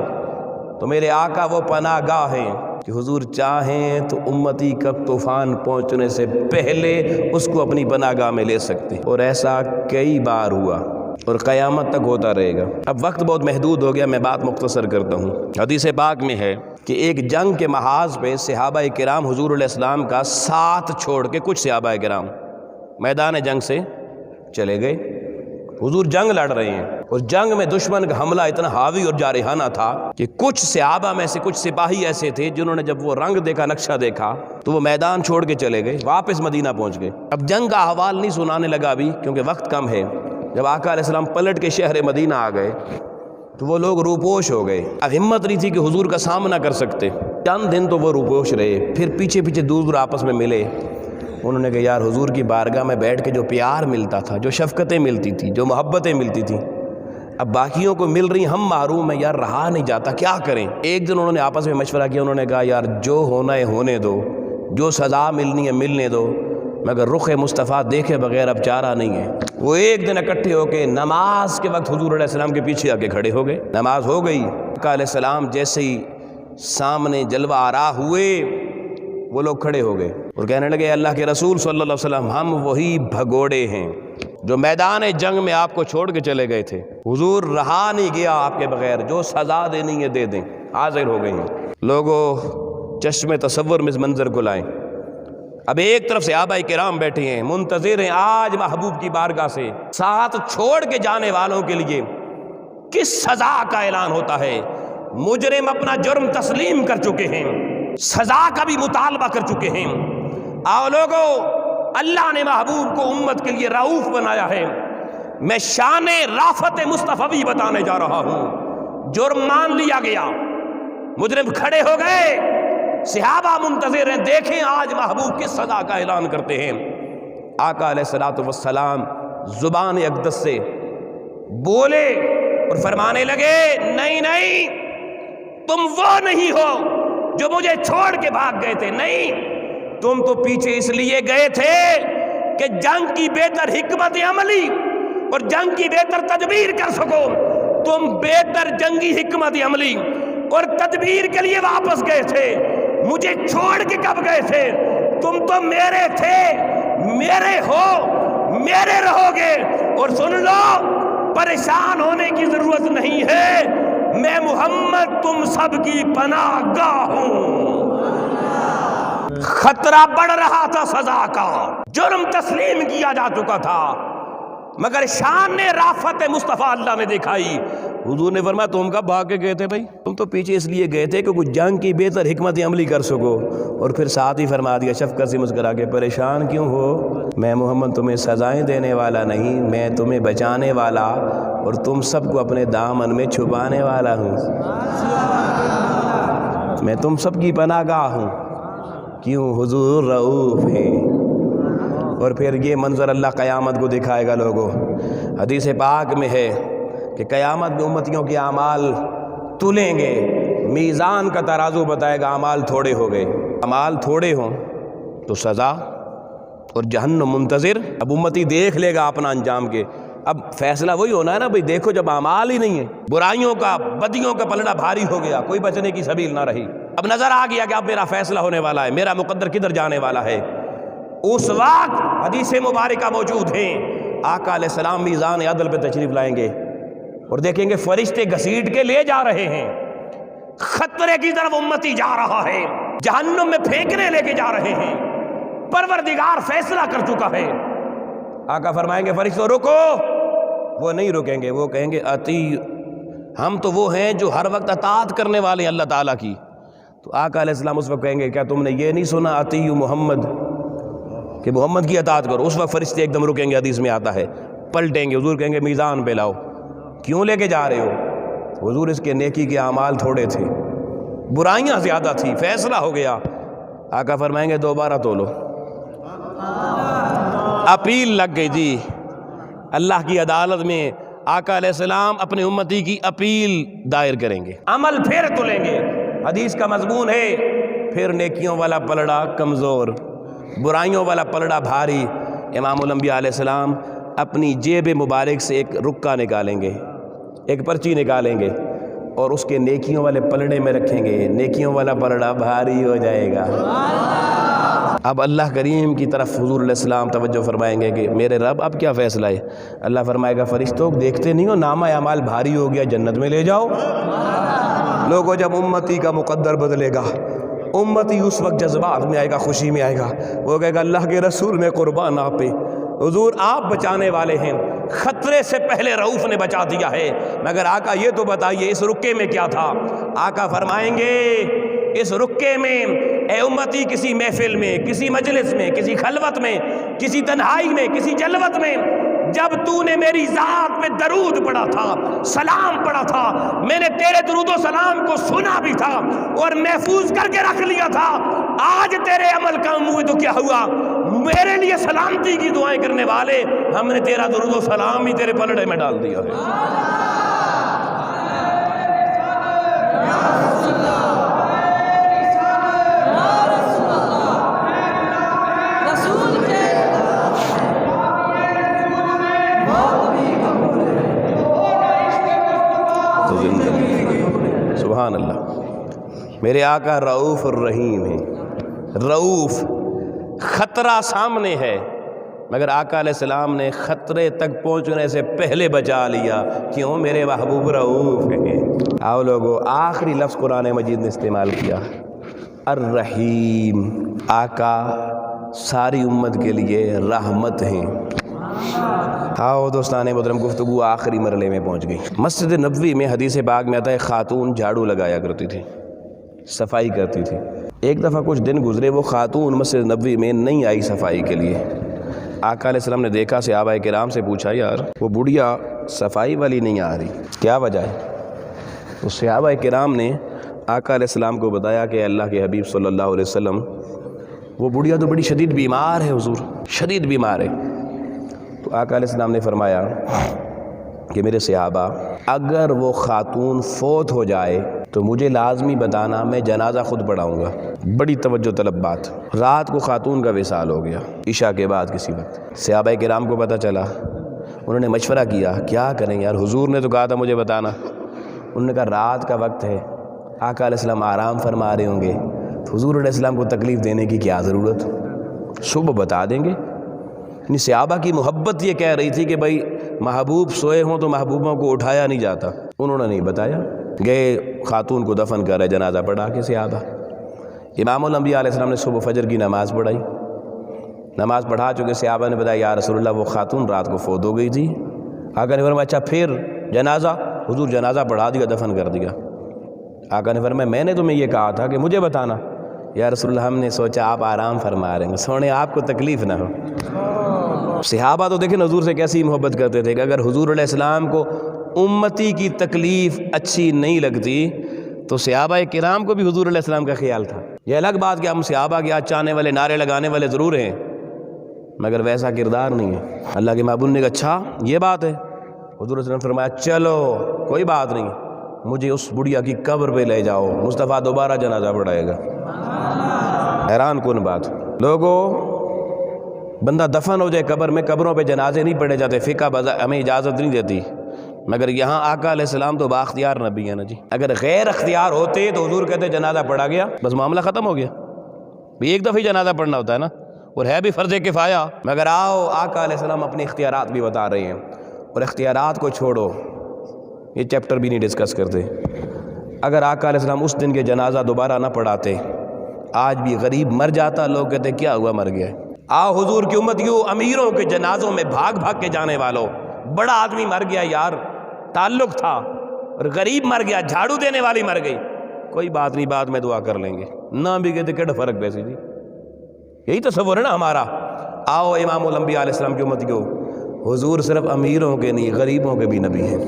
تو میرے آقا وہ پناہ گاہ ہیں کہ حضور چاہیں تو امتی کا طوفان پہنچنے سے پہلے اس کو اپنی پناہ گاہ میں لے سکتے ہیں، اور ایسا کئی بار ہوا اور قیامت تک ہوتا رہے گا۔ اب وقت بہت محدود ہو گیا، میں بات مختصر کرتا ہوں۔ حدیث پاک میں ہے کہ ایک جنگ کے محاذ پہ صحابہ کرام حضور علیہ السلام کا ساتھ چھوڑ کے، کچھ صحابہ کرام میدان جنگ سے چلے گئے۔ حضور جنگ لڑ رہے ہیں، اور جنگ میں دشمن کا حملہ اتنا حاوی اور جارحانہ تھا کہ کچھ صحابہ میں سے کچھ سپاہی ایسے تھے جنہوں نے جب وہ رنگ دیکھا، نقشہ دیکھا، تو وہ میدان چھوڑ کے چلے گئے، واپس مدینہ پہنچ گئے۔ اب جنگ کا احوال نہیں سنانے لگا ابھی کیونکہ وقت کم ہے۔ جب آقا علیہ السلام پلٹ کے شہر مدینہ آ گئے تو وہ لوگ روپوش ہو گئے۔ اب ہمت نہیں تھی کہ حضور کا سامنا کر سکتے، چند دن تو وہ روپوش رہے، پھر پیچھے پیچھے دور آپس میں ملے۔ انہوں نے کہا یار حضور کی بارگاہ میں بیٹھ کے جو پیار ملتا تھا، جو شفقتیں ملتی تھی، جو محبتیں ملتی تھیں، اب باقیوں کو مل رہی، ہم محروم ہیں، یار رہا نہیں جاتا، کیا کریں؟ ایک دن انہوں نے آپس میں مشورہ کیا، انہوں نے کہا یار جو ہونا ہے ہونے دو، جو سزا ملنی ہے ملنے دو، مگر رخ مصطفیٰ دیکھے بغیر اب چارہ نہیں ہے۔ وہ ایک دن اکٹھے ہو کے نماز کے وقت حضور علیہ السلام کے پیچھے آ کے کھڑے ہو گئے۔ نماز ہو گئی، آقا علیہ السلام جیسے ہی سامنے جلوہ آرا ہوئے، وہ لوگ کھڑے ہو گئے اور کہنے لگے اللہ کے رسول صلی اللہ علیہ وسلم، ہم وہی بھگوڑے ہیں جو میدان جنگ میں آپ کو چھوڑ کے چلے گئے تھے، حضور رہا نہیں گیا آپ کے بغیر، جو سزا دینی ہے دے دیں، حاضر ہو گئے ہیں۔ لوگوں چشم تصور میں اس منظر کو لائیں۔ اب ایک طرف صحابہ کرام بیٹھے ہیں، منتظر ہیں آج محبوب کی بارگاہ سے ساتھ چھوڑ کے جانے والوں کے لیے کس سزا کا اعلان ہوتا ہے۔ مجرم اپنا جرم تسلیم کر چکے ہیں، سزا کا بھی مطالبہ کر چکے ہیں۔ آؤ لوگو، اللہ نے محبوب کو امت کے لیے رؤوف بنایا ہے۔ میں شان رافت مصطفی بتانے جا رہا ہوں۔ جرم مان لیا گیا، مجرم کھڑے ہو گئے، صحابہ منتظر ہیں، دیکھیں آج محبوب کس سزا کا اعلان کرتے ہیں۔ آقا علیہ الصلوۃ والسلام زبان اقدس سے بولے اور فرمانے لگے نہیں نہیں، تم وہ نہیں ہو جو مجھے چھوڑ کے بھاگ گئے تھے، نہیں، تم تو پیچھے اس لیے گئے تھے کہ جنگ کی بہتر حکمت عملی اور جنگ کی بہتر تدبیر کر سکو۔ تم بہتر جنگی حکمت عملی اور تدبیر کے لیے واپس گئے تھے، مجھے چھوڑ کے کب گئے تھے؟ تم تو میرے تھے، میرے ہو، میرے رہو گے۔ اور سن لو، پریشان ہونے کی ضرورت نہیں ہے، میں محمد تم سب کی پناہ گاہ ہوں۔ خطرہ بڑھ رہا تھا سزا کا، جرم تسلیم کیا جا چکا تھا، مگر شان رافت مصطفیٰ اللہ نے دکھائی۔ حضور نے فرمایا تم کب بھاگ کے گئے تھے بھائی؟ تم تو پیچھے اس لیے گئے تھے کہ کچھ جنگ کی بہتر حکمت عملی کر سکو، اور پھر ساتھ ہی فرما دیا شفقت سے مسکرا کے، پریشان کیوں ہو؟ میں محمد تمہیں سزائیں دینے والا نہیں، میں تمہیں بچانے والا اور تم سب کو اپنے دامن میں چھپانے والا ہوں۔ میں تم سب کی پناہ گاہ ہوں۔ کیوں؟ حضور رؤوف ہیں۔ اور پھر یہ منظر اللہ قیامت کو دکھائے گا لوگوں۔ حدیث پاک میں ہے کہ قیامت میں امتیوں کے اعمال تلیں گے، میزان کا ترازو بتائے گا، اعمال تھوڑے ہو گئے، اعمال تھوڑے ہوں تو سزا اور جہنم منتظر۔ اب امتی دیکھ لے گا اپنا انجام کے، اب فیصلہ وہی ہونا ہے نا بھئی، دیکھو جب اعمال ہی نہیں ہے، برائیوں کا بدیوں کا پلڑا بھاری ہو گیا، کوئی بچنے کی سبیل نہ رہی، اب نظر آ گیا کہ اب میرا فیصلہ ہونے والا ہے، میرا مقدر کدھر جانے والا ہے۔ اس وقت حدیث مبارکہ موجود ہیں، آقا علیہ السلام میزان عدل پہ تشریف لائیں گے اور دیکھیں گے فرشتے گھسیٹ کے لے جا رہے ہیں، خطرے کی طرف امتی جا رہا ہے، جہنم میں پھینکنے لے کے جا رہے ہیں، پروردگار فیصلہ کر چکا ہے۔ آقا فرمائیں گے فرشتوں رکو، وہ نہیں رکیں گے، وہ کہیں گے اتی، ہم تو وہ ہیں جو ہر وقت اطاعت کرنے والے ہیں اللہ تعالیٰ کی۔ تو آقا علیہ السلام اس وقت کہیں گے کیا تم نے یہ نہیں سنا اتی محمد، کہ محمد کی اطاعت کرو؟ اس وقت فرشتے ایک دم رکیں گے، حدیث میں آتا ہے، پلٹیں گے، حضور کہیں گے میزان پہ لاؤ، کیوں لے کے جا رہے ہو؟ حضور اس کے نیکی کے اعمال تھوڑے تھے، برائیاں زیادہ تھی، فیصلہ ہو گیا۔ آقا فرمائیں گے دوبارہ تولو، اپیل لگ گئی جی اللہ کی عدالت میں۔ آقا علیہ السلام اپنے امتی کی اپیل دائر کریں گے، عمل پھر تلیں گے۔ حدیث کا مضمون ہے پھر نیکیوں والا پلڑا کمزور، برائیوں والا پلڑا بھاری۔ امام الانبیاء علیہ السلام اپنی جیب مبارک سے ایک رکا نکالیں گے، ایک پرچی نکالیں گے اور اس کے نیکیوں والے پلڑے میں رکھیں گے، نیکیوں والا پلڑا بھاری ہو جائے گا۔ اب اللہ کریم کی طرف حضور علیہ السلام توجہ فرمائیں گے کہ میرے رب اب کیا فیصلہ ہے؟ اللہ فرمائے گا فرشتوں دیکھتے نہیں ہو نامہ اعمال بھاری ہو گیا، جنت میں لے جاؤ۔ لوگوں جب امتی کا مقدر بدلے گا، امتی اس وقت جذبات میں آئے گا، خوشی میں آئے گا، وہ کہے گا اللہ کے رسول میں قربان آپ پہ، حضور آپ بچانے والے ہیں، خطرے سے پہلے رؤوف نے بچا دیا ہے۔ مگر آقا یہ تو بتائیے اس رکے میں کیا تھا؟ آقا فرمائیں گے اس رکے میں اے امتی کسی محفل میں، کسی مجلس میں، کسی خلوت میں، کسی تنہائی میں، کسی جلوت میں جب تو نے میری ذات پہ درود پڑھا تھا، سلام پڑھا تھا، میں نے تیرے درود و سلام کو سنا بھی تھا اور محفوظ کر کے رکھ لیا تھا، آج تیرے عمل کام ہوئے تو کیا ہوا؟ میرے لیے سلامتی کی دعائیں کرنے والے ہم نے تیرا درود و سلام ہی تیرے پلڑے میں ڈال دیا ہے۔ سبحان اللہ، میرے آقا رؤوف الرحیم ہیں۔ رؤوف، خطرہ سامنے ہے مگر آقا علیہ السلام نے خطرے تک پہنچنے سے پہلے بچا لیا، کیوں؟ میرے محبوب رؤوف ہیں۔ آؤ لوگو، آخری لفظ قرآن مجید نے استعمال کیا، الرحیم۔ آقا ساری امت کے لیے رحمت ہیں۔ آؤ دوستان محترم، گفتگو آخری مرحلے میں پہنچ گئی۔ مسجد نبوی میں حدیث پاک میں آتا ہے خاتون جھاڑو لگایا کرتی تھی، صفائی کرتی تھی۔ ایک دفعہ کچھ دن گزرے، وہ خاتون مسجد نبوی میں نہیں آئی صفائی کے لیے۔ آقا علیہ السلام نے دیکھا، صحابہ کرام سے پوچھا یار وہ بڑھیا صفائی والی نہیں آ رہی، کیا وجہ ہے؟ تو صحابہ کرام نے آقا علیہ السلام کو بتایا کہ اللہ کے حبیب صلی اللہ علیہ وسلم وہ بڑھیا تو بڑی شدید بیمار ہے حضور، شدید بیمار ہے۔ تو آقا علیہ السلام نے فرمایا کہ میرے صحابہ اگر وہ خاتون فوت ہو جائے تو مجھے لازمی بتانا، میں جنازہ خود پڑھاؤں گا۔ بڑی توجہ طلب بات، رات کو خاتون کا وصال ہو گیا، عشاء کے بعد کسی وقت۔ صحابہ کرام کو پتہ چلا، انہوں نے مشورہ کیا کیا کریں یار، حضور نے تو کہا تھا مجھے بتانا۔ انہوں نے کہا رات کا وقت ہے، آقا علیہ السلام آرام فرما رہے ہوں گے، تو حضور علیہ السلام کو تکلیف دینے کی کیا ضرورت، صبح بتا دیں گے۔ یعنی صحابہ کی محبت یہ کہہ رہی تھی کہ بھائی محبوب سوئے ہوں تو محبوبوں کو اٹھایا نہیں جاتا۔ انہوں نے نہیں بتایا، گئے خاتون کو دفن کر رہے، جنازہ پڑھا کے صحابہ۔ امام الانبیاء علیہ السلام نے صبح فجر کی نماز پڑھائی، نماز پڑھا چکے صحابہ نے بتایا یا رسول اللہ وہ خاتون رات کو فوت ہو گئی تھی۔ آقا نے فرمایا اچھا پھر جنازہ؟ حضور جنازہ پڑھا دیا، دفن کر دیا۔ آقا نے فرمایا میں نے تمہیں یہ کہا تھا کہ مجھے بتانا۔ یا رسول اللہ ہم نے سوچا آپ آرام فرما رہے ہیں، سونے آپ کو تکلیف نہ ہو۔ صحابہ تو دیکھیں حضور سے کیسی محبت کرتے تھے کہ اگر حضور علیہ السلام کو امتی کی تکلیف اچھی نہیں لگتی تو صحابہ کرام کو بھی حضور علیہ السلام کا خیال تھا۔ یہ الگ بات کہ ہم صحابہ کے آج چاہنے والے، نعرے لگانے والے ضرور ہیں مگر ویسا کردار نہیں ہے۔ اللہ کے محبوب نے کہا اچھا یہ بات ہے؟ حضور علیہ السلام نے فرمایا چلو کوئی بات نہیں، مجھے اس بڑھیا کی قبر پہ لے جاؤ، مصطفیٰ دوبارہ جنازہ پڑھائے گا۔ حیران کن بات، لوگوں بندہ دفن ہو جائے قبر میں، قبروں پہ جنازے نہیں پڑھے جاتے، فقہ ہمیں اجازت نہیں دیتی، مگر یہاں آقا علیہ السلام تو بااختیار نبی ہے نا جی۔ اگر غیر اختیار ہوتے تو حضور کہتے جنازہ پڑھا گیا، بس معاملہ ختم ہو گیا۔ ایک دفعہ ہی جنازہ پڑھنا ہوتا ہے نا، اور ہے بھی فرض کفایہ، مگر آؤ آقا علیہ السلام اپنے اختیارات بھی بتا رہے ہیں، اور اختیارات کو چھوڑو، یہ چیپٹر بھی نہیں ڈسکس کرتے۔ اگر آقا علیہ السلام اس دن کے جنازہ دوبارہ نہ پڑھاتے، آج بھی غریب مر جاتا، لوگ کہتے کیا ہوا، مر گیا۔ آؤ حضور کی امتیوں، امیروں کے جنازوں میں بھاگ بھاگ کے جانے والوں، بڑا آدمی مر گیا یار، تعلق تھا، اور غریب مر گیا، جھاڑو دینے والی مر گئی، کوئی بات نہیں، بعد میں دعا کر لیں گے، نہ بھی کہتے کیا فرق پیسے جی، یہی تصور ہے نا ہمارا۔ آؤ امام الانبیاء علیہ السلام کی امتیوں، حضور صرف امیروں کے نہیں، غریبوں کے بھی نبی ہیں۔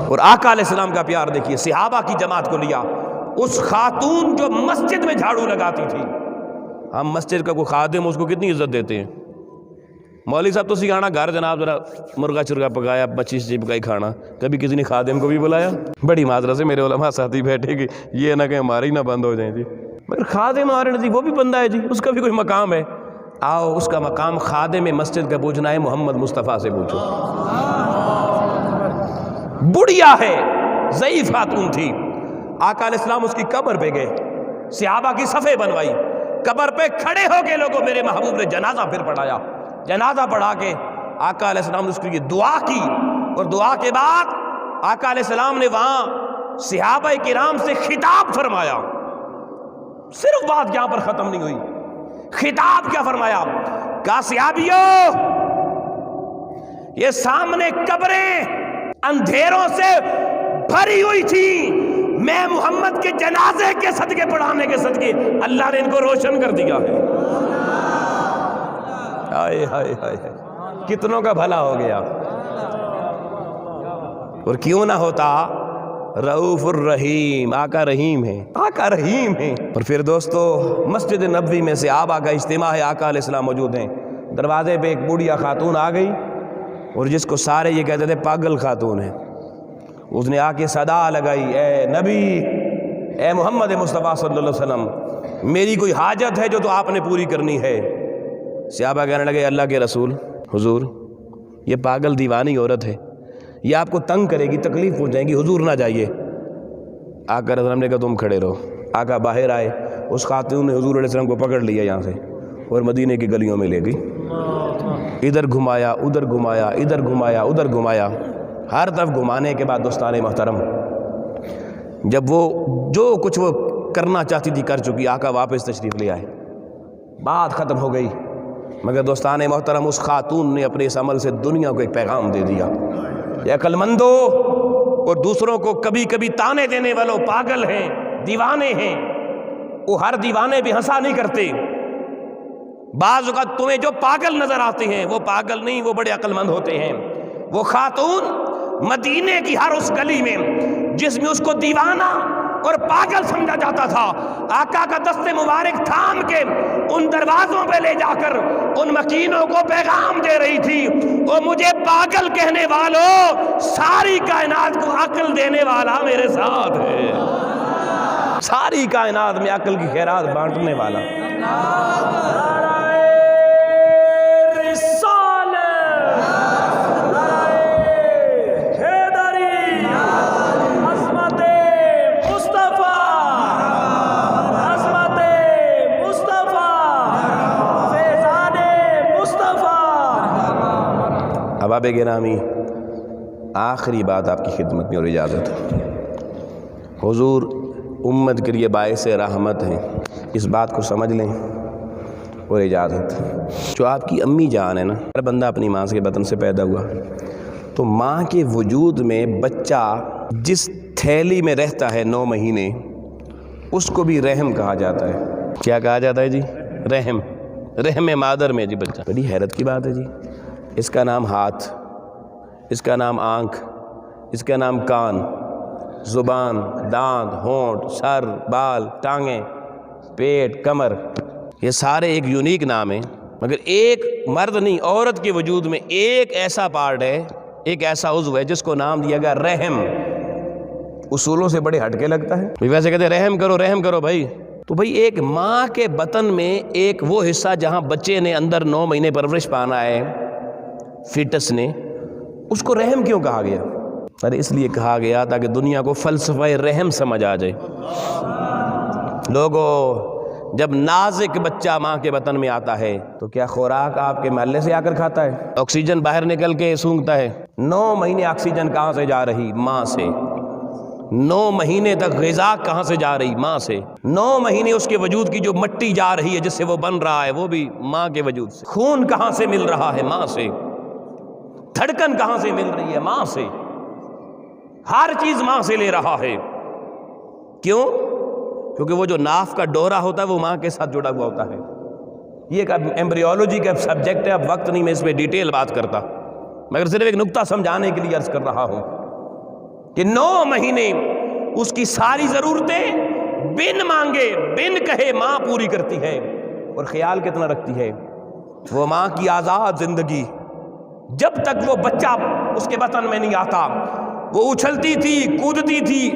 اور آقا علیہ السلام کا پیار دیکھیے، صحابہ کی جماعت کو لیا، اس خاتون جو مسجد میں جھاڑو لگاتی تھی، ہم مسجد کا کوئی خادم اس کو کتنی عزت دیتے ہیں، مولوی صاحب تو سکھانا گھر جناب ذرا مرغا چرغا پکایا، 25 پکائی کھانا، کبھی کسی نے خادم کو بھی بلایا؟ بڑی معذرت سے میرے علماء ساتھی بیٹھے کہ یہ نہ کہ ہمارے ہی نہ بند ہو جائیں جی، مگر خادم ہمارے نزدیک وہ بھی بندہ ہے جی، اس کا بھی کوئی مقام ہے۔ آؤ اس کا مقام خادم مسجد کا پوچھنا ہے، محمد مصطفیٰ سے پوچھو۔ بڑھیا ہے، ضعیف خاتون تھی، آقا علیہ السلام اس کی قبر پہ گئے، صحابہ کی صفیں بنوائی، قبر پہ کھڑے ہو کے لوگوں میرے محبوب نے جنازہ پھر پڑھایا، جنازہ پڑھا کے آقا علیہ السلام نے اس کے لیے دعا کی، اور دعا کے بعد آقا علیہ السلام نے وہاں صحابہ کرام سے خطاب فرمایا۔ صرف بات یہاں پر ختم نہیں ہوئی، خطاب کیا فرمایا؟ کہا صحابیوں، یہ سامنے قبریں اندھیروں سے بھری ہوئی تھی، میں محمد کے جنازے کے صدقے پڑھانے کے صدقے اللہ نے ان کو روشن کر دیا ہے۔ ہائے ہائے ہائے، کتنوں کا بھلا ہو گیا۔ اور کیوں نہ ہوتا، رؤوف الرحیم، آقا رحیم ہے، آقا رحیم ہے۔ اور پھر دوستو، مسجد نبوی میں صحابہ کا اجتماع ہے، آقا علیہ السلام موجود ہیں، دروازے پہ ایک بوڑھیا خاتون آ گئی، اور جس کو سارے یہ کہتے تھے پاگل خاتون ہے، اس نے آ کے صدا لگائی، اے نبی، اے محمد مصطفیٰ صلی اللہ علیہ وسلم، میری کوئی حاجت ہے جو تو آپ نے پوری کرنی ہے؟ صحابہ کہنے لگے اللہ کے رسول، حضور یہ پاگل دیوانی عورت ہے، یہ آپ کو تنگ کرے گی، تکلیف پہنچائے گی، حضور نہ جائیے۔ آقا علیہ السلام نے کہا تم کھڑے رہو۔ آقا باہر آئے، اس خاتون نے حضور علیہ السلام کو پکڑ لیا یہاں سے، اور مدینے کی گلیوں میں لے گئی، ادھر گھمایا، ادھر گھمایا، ادھر گھمایا، ادھر گھمایا، ہر طرف گھمانے کے بعد دوستان محترم، جب وہ جو کچھ وہ کرنا چاہتی تھی کر چکی، آقا واپس تشریف لے آئے، بات ختم ہو گئی۔ مگر دوستان محترم، اس خاتون نے اپنے اس عمل سے دنیا کو ایک پیغام دے دیا، یہ عقل مندو اور دوسروں کو کبھی کبھی تانے دینے والوں، پاگل ہیں، دیوانے ہیں، وہ ہر دیوانے بھی ہنسا نہیں کرتے، بعض اوقات تمہیں جو پاگل نظر آتے ہیں وہ پاگل نہیں، وہ بڑے عقل مند ہوتے ہیں۔ وہ خاتون مدینے کی ہر اس گلی میں جس میں اس کو دیوانہ اور پاگل سمجھا جاتا تھا، آقا کا دست مبارک تھام کے ان دروازوں پہ لے جا کر ان مکینوں کو پیغام دے رہی تھی، اور مجھے پاگل کہنے والوں، ساری کائنات کو عقل دینے والا میرے ساتھ ہے، ساری کائنات میں عقل کی خیرات بانٹنے والا۔ احباب گرامی، آخری بات آپ کی خدمت میں اور اجازت ہے، حضور امت کے لیے باعث رحمت ہیں، اس بات کو سمجھ لیں اور اجازت۔ جو آپ کی امی جان ہے نا، ہر بندہ اپنی ماں کے بطن سے پیدا ہوا، تو ماں کے وجود میں بچہ جس تھیلی میں رہتا ہے 9 مہینے، اس کو بھی رحم کہا جاتا ہے۔ کیا کہا جاتا ہے جی؟ رحم، رحم مادر میں جی بچہ۔ بڑی حیرت کی بات ہے جی، اس کا نام ہاتھ، اس کا نام آنکھ، اس کا نام کان، زبان، دانت، ہونٹ، سر، بال، ٹانگیں، پیٹ، کمر، یہ سارے ایک یونیک نام ہیں، مگر ایک مرد نہیں، عورت کے وجود میں ایک ایسا پارٹ ہے، ایک ایسا عضو ہے جس کو نام دیا گیا رحم۔ اصولوں سے بڑے ہٹ کے لگتا ہے، ویسے کہتے ہیں رحم کرو، رحم کرو بھائی، تو بھائی ایک ماں کے بطن میں ایک وہ حصہ جہاں بچے نے اندر 9 مہینے پرورش پانا ہے، فیٹس نے، اس کو رحم کیوں کہا گیا؟ ارے اس لیے کہا گیا تاکہ دنیا کو فلسفہ رحم سمجھ آ جائے۔ لوگوں، جب نازک بچہ ماں کے بطن میں آتا ہے تو کیا خوراک آپ کے محلے سے آ کر کھاتا ہے؟ آکسیجن باہر نکل کے سونگھتا ہے؟ 9 مہینے آکسیجن کہاں سے جا رہی؟ ماں سے۔ 9 مہینے تک غذا کہاں سے جا رہی؟ ماں سے۔ 9 مہینے اس کے وجود کی جو مٹی جا رہی ہے جس سے وہ بن رہا ہے وہ بھی ماں کے وجود سے۔ خون کہاں سے مل رہا ہے؟ ماں سے۔ دھڑکن کہاں سے مل رہی ہے؟ ماں سے۔ ہر چیز ماں سے لے رہا ہے۔ کیوں؟ کیونکہ وہ جو ناف کا ڈورا ہوتا ہے وہ ماں کے ساتھ جڑا ہوا ہوتا ہے۔ یہ ایک ایمبریولوجی کا سبجیکٹ ہے، اب وقت نہیں میں اس پہ ڈیٹیل بات کرتا، مگر صرف ایک نقطہ سمجھانے کے لیے عرض کر رہا ہوں کہ 9 مہینے اس کی ساری ضرورتیں بن مانگے بن کہے ماں پوری کرتی ہے۔ اور خیال کتنا رکھتی ہے وہ ماں کی آزاد زندگی، جب تک وہ بچہ اس کے بطن میں نہیں آتا وہ اچھلتی تھی، کودتی تھی،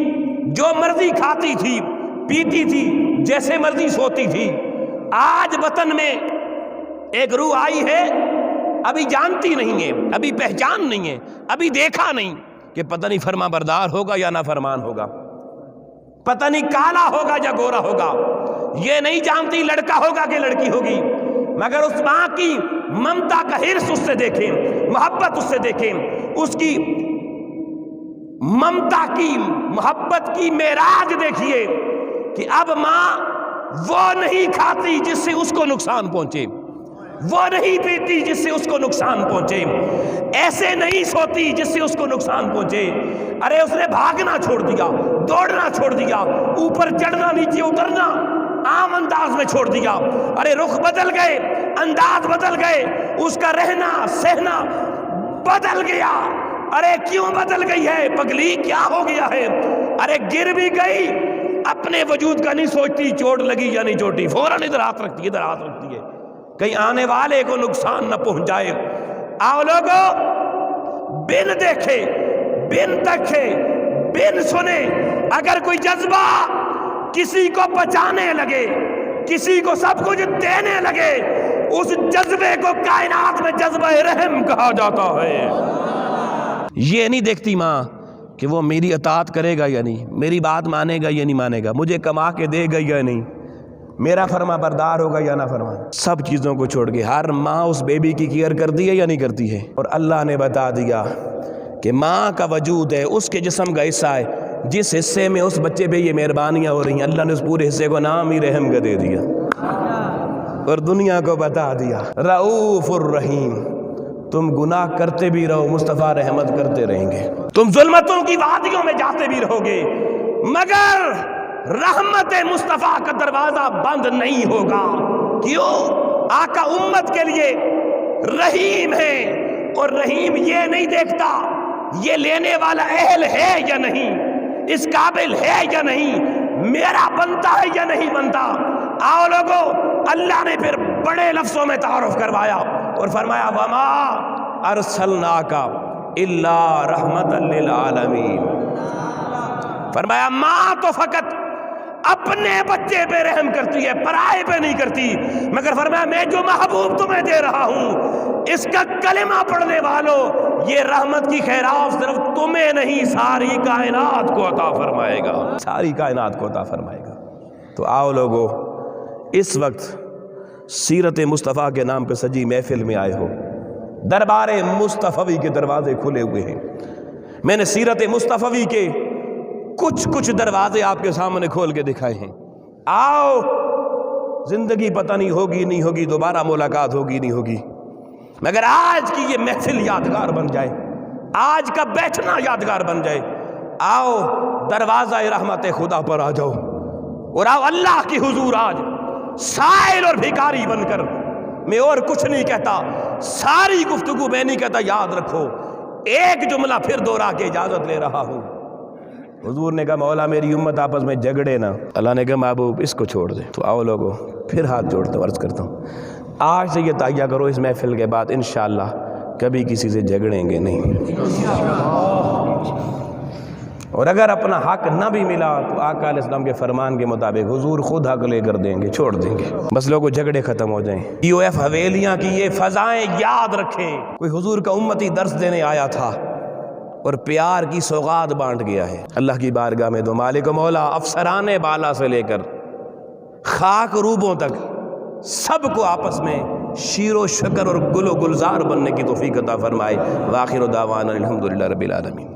جو مرضی کھاتی تھی، پیتی تھی، جیسے مرضی سوتی تھی۔ آج بطن میں ایک روح آئی ہے، ابھی جانتی نہیں ہے، ابھی پہچان نہیں ہے، ابھی دیکھا نہیں کہ پتہ نہیں فرما بردار ہوگا یا نافرمان ہوگا، پتہ نہیں کالا ہوگا یا گورا ہوگا، یہ نہیں جانتی لڑکا ہوگا کہ لڑکی ہوگی، مگر اس ماں کی ممتا کا حرص اس سے دیکھیں، محبت اس سے دیکھیں، اس کی ممتا کی محبت کی معراج دیکھیے کہ اب ماں وہ نہیں کھاتی جس سے اس کو نقصان پہنچے، وہ نہیں پیتی جس سے اس کو نقصان پہنچے، ایسے نہیں سوتی جس سے اس کو نقصان پہنچے۔ ارے اس نے بھاگنا چھوڑ دیا، دوڑنا چھوڑ دیا، اوپر چڑھنا نیچے اترنا عام انداز میں چھوڑ دیا۔ ارے رخ بدل گئے، انداز بدل گئے، اس کا رہنا سہنا بدل گیا۔ ارے کیوں بدل گئی ہے؟ پگلی کیا ہو گیا ہے؟ ارے گر بھی گئی، اپنے وجود کا نہیں سوچتی چوٹ لگی یا نہیں چوٹی، فوراً ادھر ہاتھ رکھتی ہے، ادھر ہاتھ رکھتی ہے، کہیں آنے والے کو نقصان نہ پہنچ جائے۔ آؤ لوگو، بن دیکھے، بن تکھے، بن سنے، اگر کوئی جذبہ کسی کو بچانے لگے، کسی کو سب کچھ دینے لگے، اس جذبے کو کائنات میں جذبہ رحم کہا جاتا ہے۔ یہ نہیں دیکھتی ماں کہ وہ میری اطاعت کرے گا یا نہیں، میری بات مانے گا یا نہیں مانے گا، مجھے کما کے دے گا یا نہیں، میرا فرما بردار ہوگا یا نہ فرما۔ سب چیزوں کو چھوڑ کے ہر ماں اس بیبی کی کیئر کرتی ہے یا نہیں کرتی ہے؟ اور اللہ نے بتا دیا کہ ماں کا وجود ہے، اس کے جسم کا حصہ ہے، جس حصے میں اس بچے پہ یہ مہربانیاں ہو رہی ہیں، اللہ نے اس پورے حصے کو نام ہی رحم کا دے دیا اور دنیا کو بتا دیا رؤوف الرحیم۔ تم گناہ کرتے بھی رہو، مصطفیٰ رحمت کرتے رہیں گے، تم ظلمتوں کی وادیوں میں جاتے بھی رہو گے، مگر رحمت مصطفیٰ کا دروازہ بند نہیں ہوگا۔ کیوں؟ آقا امت کے لیے رحیم ہے، اور رحیم یہ نہیں دیکھتا یہ لینے والا اہل ہے یا نہیں، اس قابل ہے یا نہیں، میرا بنتا ہے یا نہیں بنتا۔ آؤ لوگو، اللہ نے پھر بڑے لفظوں میں تعارف کروایا اور فرمایا وما ارسلناک الا رحمت للعالمین۔ فرمایا ماں تو فقط اپنے بچے پہ رحم کرتی ہے، پرائے پہ نہیں کرتی، مگر فرمایا میں جو محبوب تمہیں دے رہا ہوں، اس کا کلمہ پڑھنے والوں، یہ رحمت کی خیرات صرف تمہیں نہیں ساری کائنات کو عطا فرمائے گا، ساری کائنات کو عطا فرمائے گا۔ تو آؤ لوگو، اس وقت سیرت مصطفیٰ کے نام پہ سجی محفل میں آئے ہو، دربار مصطفی کے دروازے کھلے ہوئے ہیں۔ میں نے سیرت مصطفی کے کچھ دروازے آپ کے سامنے کھول کے دکھائے ہیں۔ آؤ، زندگی پتہ نہیں ہوگی نہیں ہوگی، دوبارہ ملاقات ہوگی نہیں ہوگی، مگر آج کی یہ محفل یادگار بن جائے، آج کا بیٹھنا یادگار بن جائے۔ آؤ دروازہ رحمت خدا پر آ جاؤ، اور آؤ اللہ کی حضور آج سائل اور بھکاری بن کر، میں اور کچھ نہیں کہتا، ساری گفتگو میں نہیں کہتا، یاد رکھو ایک جملہ پھر دوہرا کے اجازت لے رہا ہوں۔ حضور نے کہا مولا میری امت آپس میں جھگڑے نہ، اللہ نے کہا محبوب اس کو چھوڑ دے۔ تو آؤ لوگو، پھر ہاتھ جوڑتا ہوں، عرض کرتا ہوں آج سے یہ تائیہ کرو اس محفل کے بعد انشاءاللہ کبھی کسی سے جھگڑیں گے نہیں، اور اگر اپنا حق نہ بھی ملا تو آقا علیہ السلام کے فرمان کے مطابق حضور خود حق لے کر دیں گے، چھوڑ دیں گے، بس لوگوں جھگڑے ختم ہو جائیں۔ POF حویلیاں کی یہ فضائیں یاد رکھیں، کوئی حضور کا امتی درس دینے آیا تھا اور پیار کی سوغات بانٹ گیا ہے۔ اللہ کی بارگاہ میں دو مالک و مولا افسران بالا سے لے کر خاک روبوں تک سب کو آپس میں شیر و شکر اور گل و گلزار بننے کی توفیق عطا فرمائے۔ وآخر دعوانا الحمدللہ رب العالمین۔